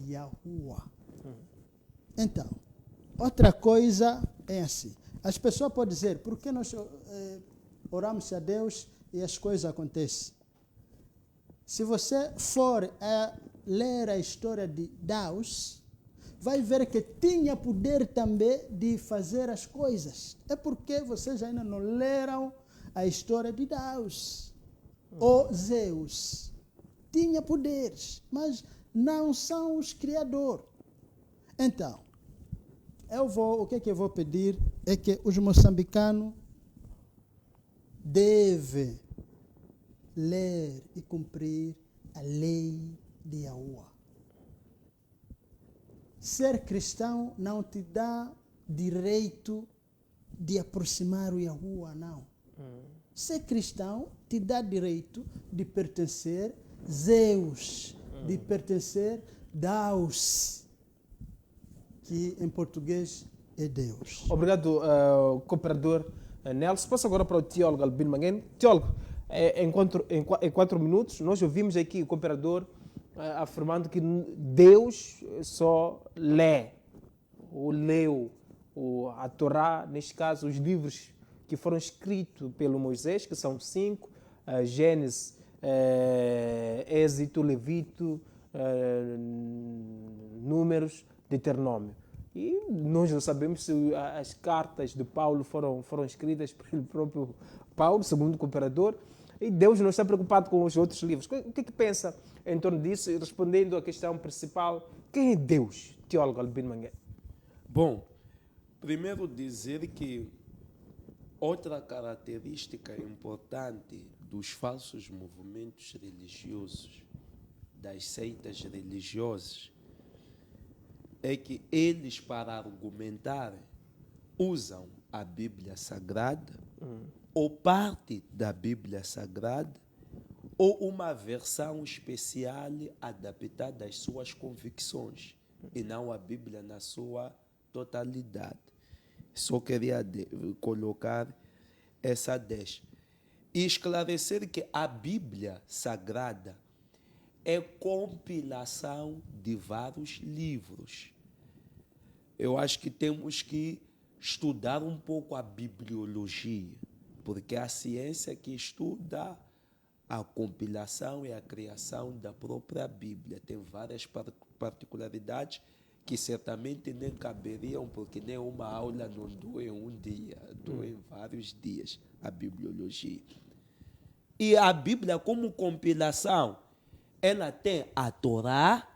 Yahuwah. Então, outra coisa é assim. As pessoas podem dizer, por que nós oramos a Deus e as coisas acontecem? Se você for ler a história de Deus, vai ver que tinha poder também de fazer as coisas. É porque vocês ainda não leram a história de Deus. Ou Zeus. Tinha poderes, mas não são os criadores. Então, o que eu vou pedir é que os moçambicanos devem ler e cumprir a lei de Yahuwah. Ser cristão não te dá direito de aproximar o Yahuwah, não. Ser cristão te dá direito de pertencer a Zeus, de pertencer a Deus, que em português é Deus. Obrigado, cooperador Nelson. Passo agora para o teólogo Albino Manguene. Teólogo, em 4 minutos, nós ouvimos aqui o cooperador afirmando que Deus só lê, ou leu, a Torá, neste caso, os livros que foram escritos pelo Moisés, que são 5, Gênesis, Êxito, Levito, Números, Deuteronômio. E nós não sabemos se as cartas de Paulo foram escritas pelo próprio Paulo, segundo o cooperador, e Deus não está preocupado com os outros livros. O que pensa em torno disso? E respondendo à questão principal, quem é Deus, teólogo Albino Manguene? Bom, primeiro dizer que outra característica importante dos falsos movimentos religiosos, das seitas religiosas, é que eles, para argumentar, usam a Bíblia Sagrada, ou parte da Bíblia Sagrada, ou uma versão especial adaptada às suas convicções, e não a Bíblia na sua totalidade. Só queria colocar essa deixa. E esclarecer que a Bíblia Sagrada é compilação de vários livros. Eu acho que temos que estudar um pouco a bibliologia, porque é a ciência que estuda a compilação e a criação da própria Bíblia. Tem várias particularidades que certamente nem caberiam, porque nem uma aula não dura em um dia, dura em vários dias, a bibliologia. E a Bíblia, como compilação, ela tem a Torá,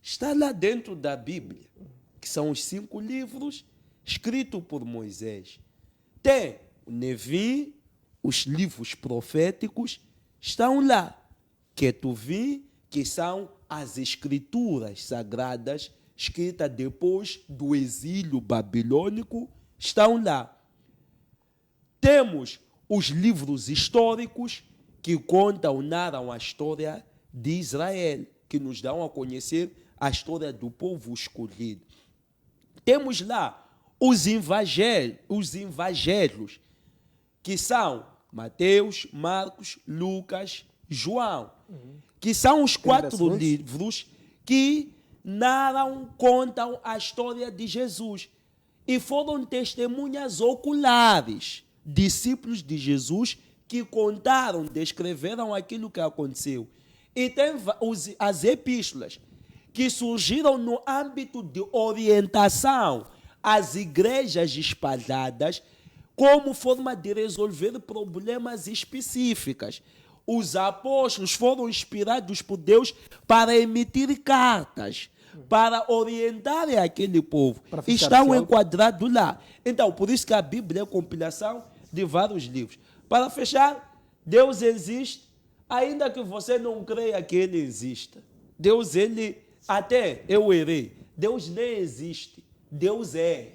está lá dentro da Bíblia, que são os 5 livros escritos por Moisés. Tem o Nevim, os livros proféticos, estão lá. Ketuvim, que são as escrituras sagradas, escritas depois do exílio babilônico, estão lá. Temos os livros históricos que contam, narram a história de Israel, que nos dão a conhecer a história do povo escolhido. Temos lá os evangelhos, que são Mateus, Marcos, Lucas, João, que são os 4 livros que narram, contam a história de Jesus e foram testemunhas oculares, discípulos de Jesus que contaram, descreveram aquilo que aconteceu. E tem as epístolas, que surgiram no âmbito de orientação às igrejas espalhadas como forma de resolver problemas específicos. Os apóstolos foram inspirados por Deus para emitir cartas, para orientar aquele povo. Estão enquadrados lá. Então, por isso que a Bíblia é a compilação de vários livros. Para fechar, Deus existe, ainda que você não creia que Ele exista. Deus, Ele, até eu errei, Deus nem existe, Deus é.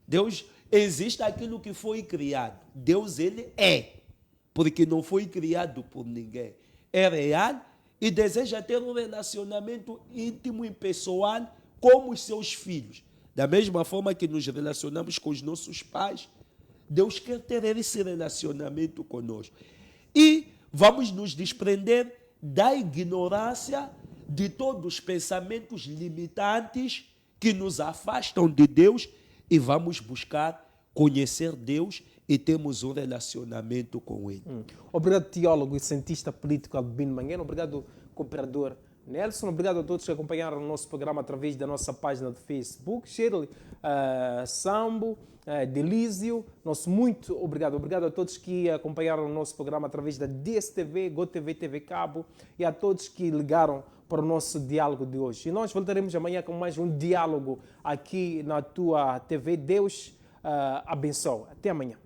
Deus existe aquilo que foi criado. Deus, Ele é, porque não foi criado por ninguém. É real e deseja ter um relacionamento íntimo e pessoal com os seus filhos. Da mesma forma que nos relacionamos com os nossos pais, Deus quer ter esse relacionamento conosco. E vamos nos desprender da ignorância de todos os pensamentos limitantes que nos afastam de Deus e vamos buscar conhecer Deus e temos um relacionamento com Ele. Obrigado, teólogo e cientista político Albino Mangueno. Obrigado, cooperador Nelson. Obrigado a todos que acompanharam o nosso programa através da nossa página do Facebook. Shirley, Sambo, Delísio, nosso muito obrigado. Obrigado a todos que acompanharam o nosso programa através da DSTV, GoTV, TV Cabo e a todos que ligaram para o nosso diálogo de hoje. E nós voltaremos amanhã com mais um diálogo aqui na tua TV. Deus abençoe. Até amanhã.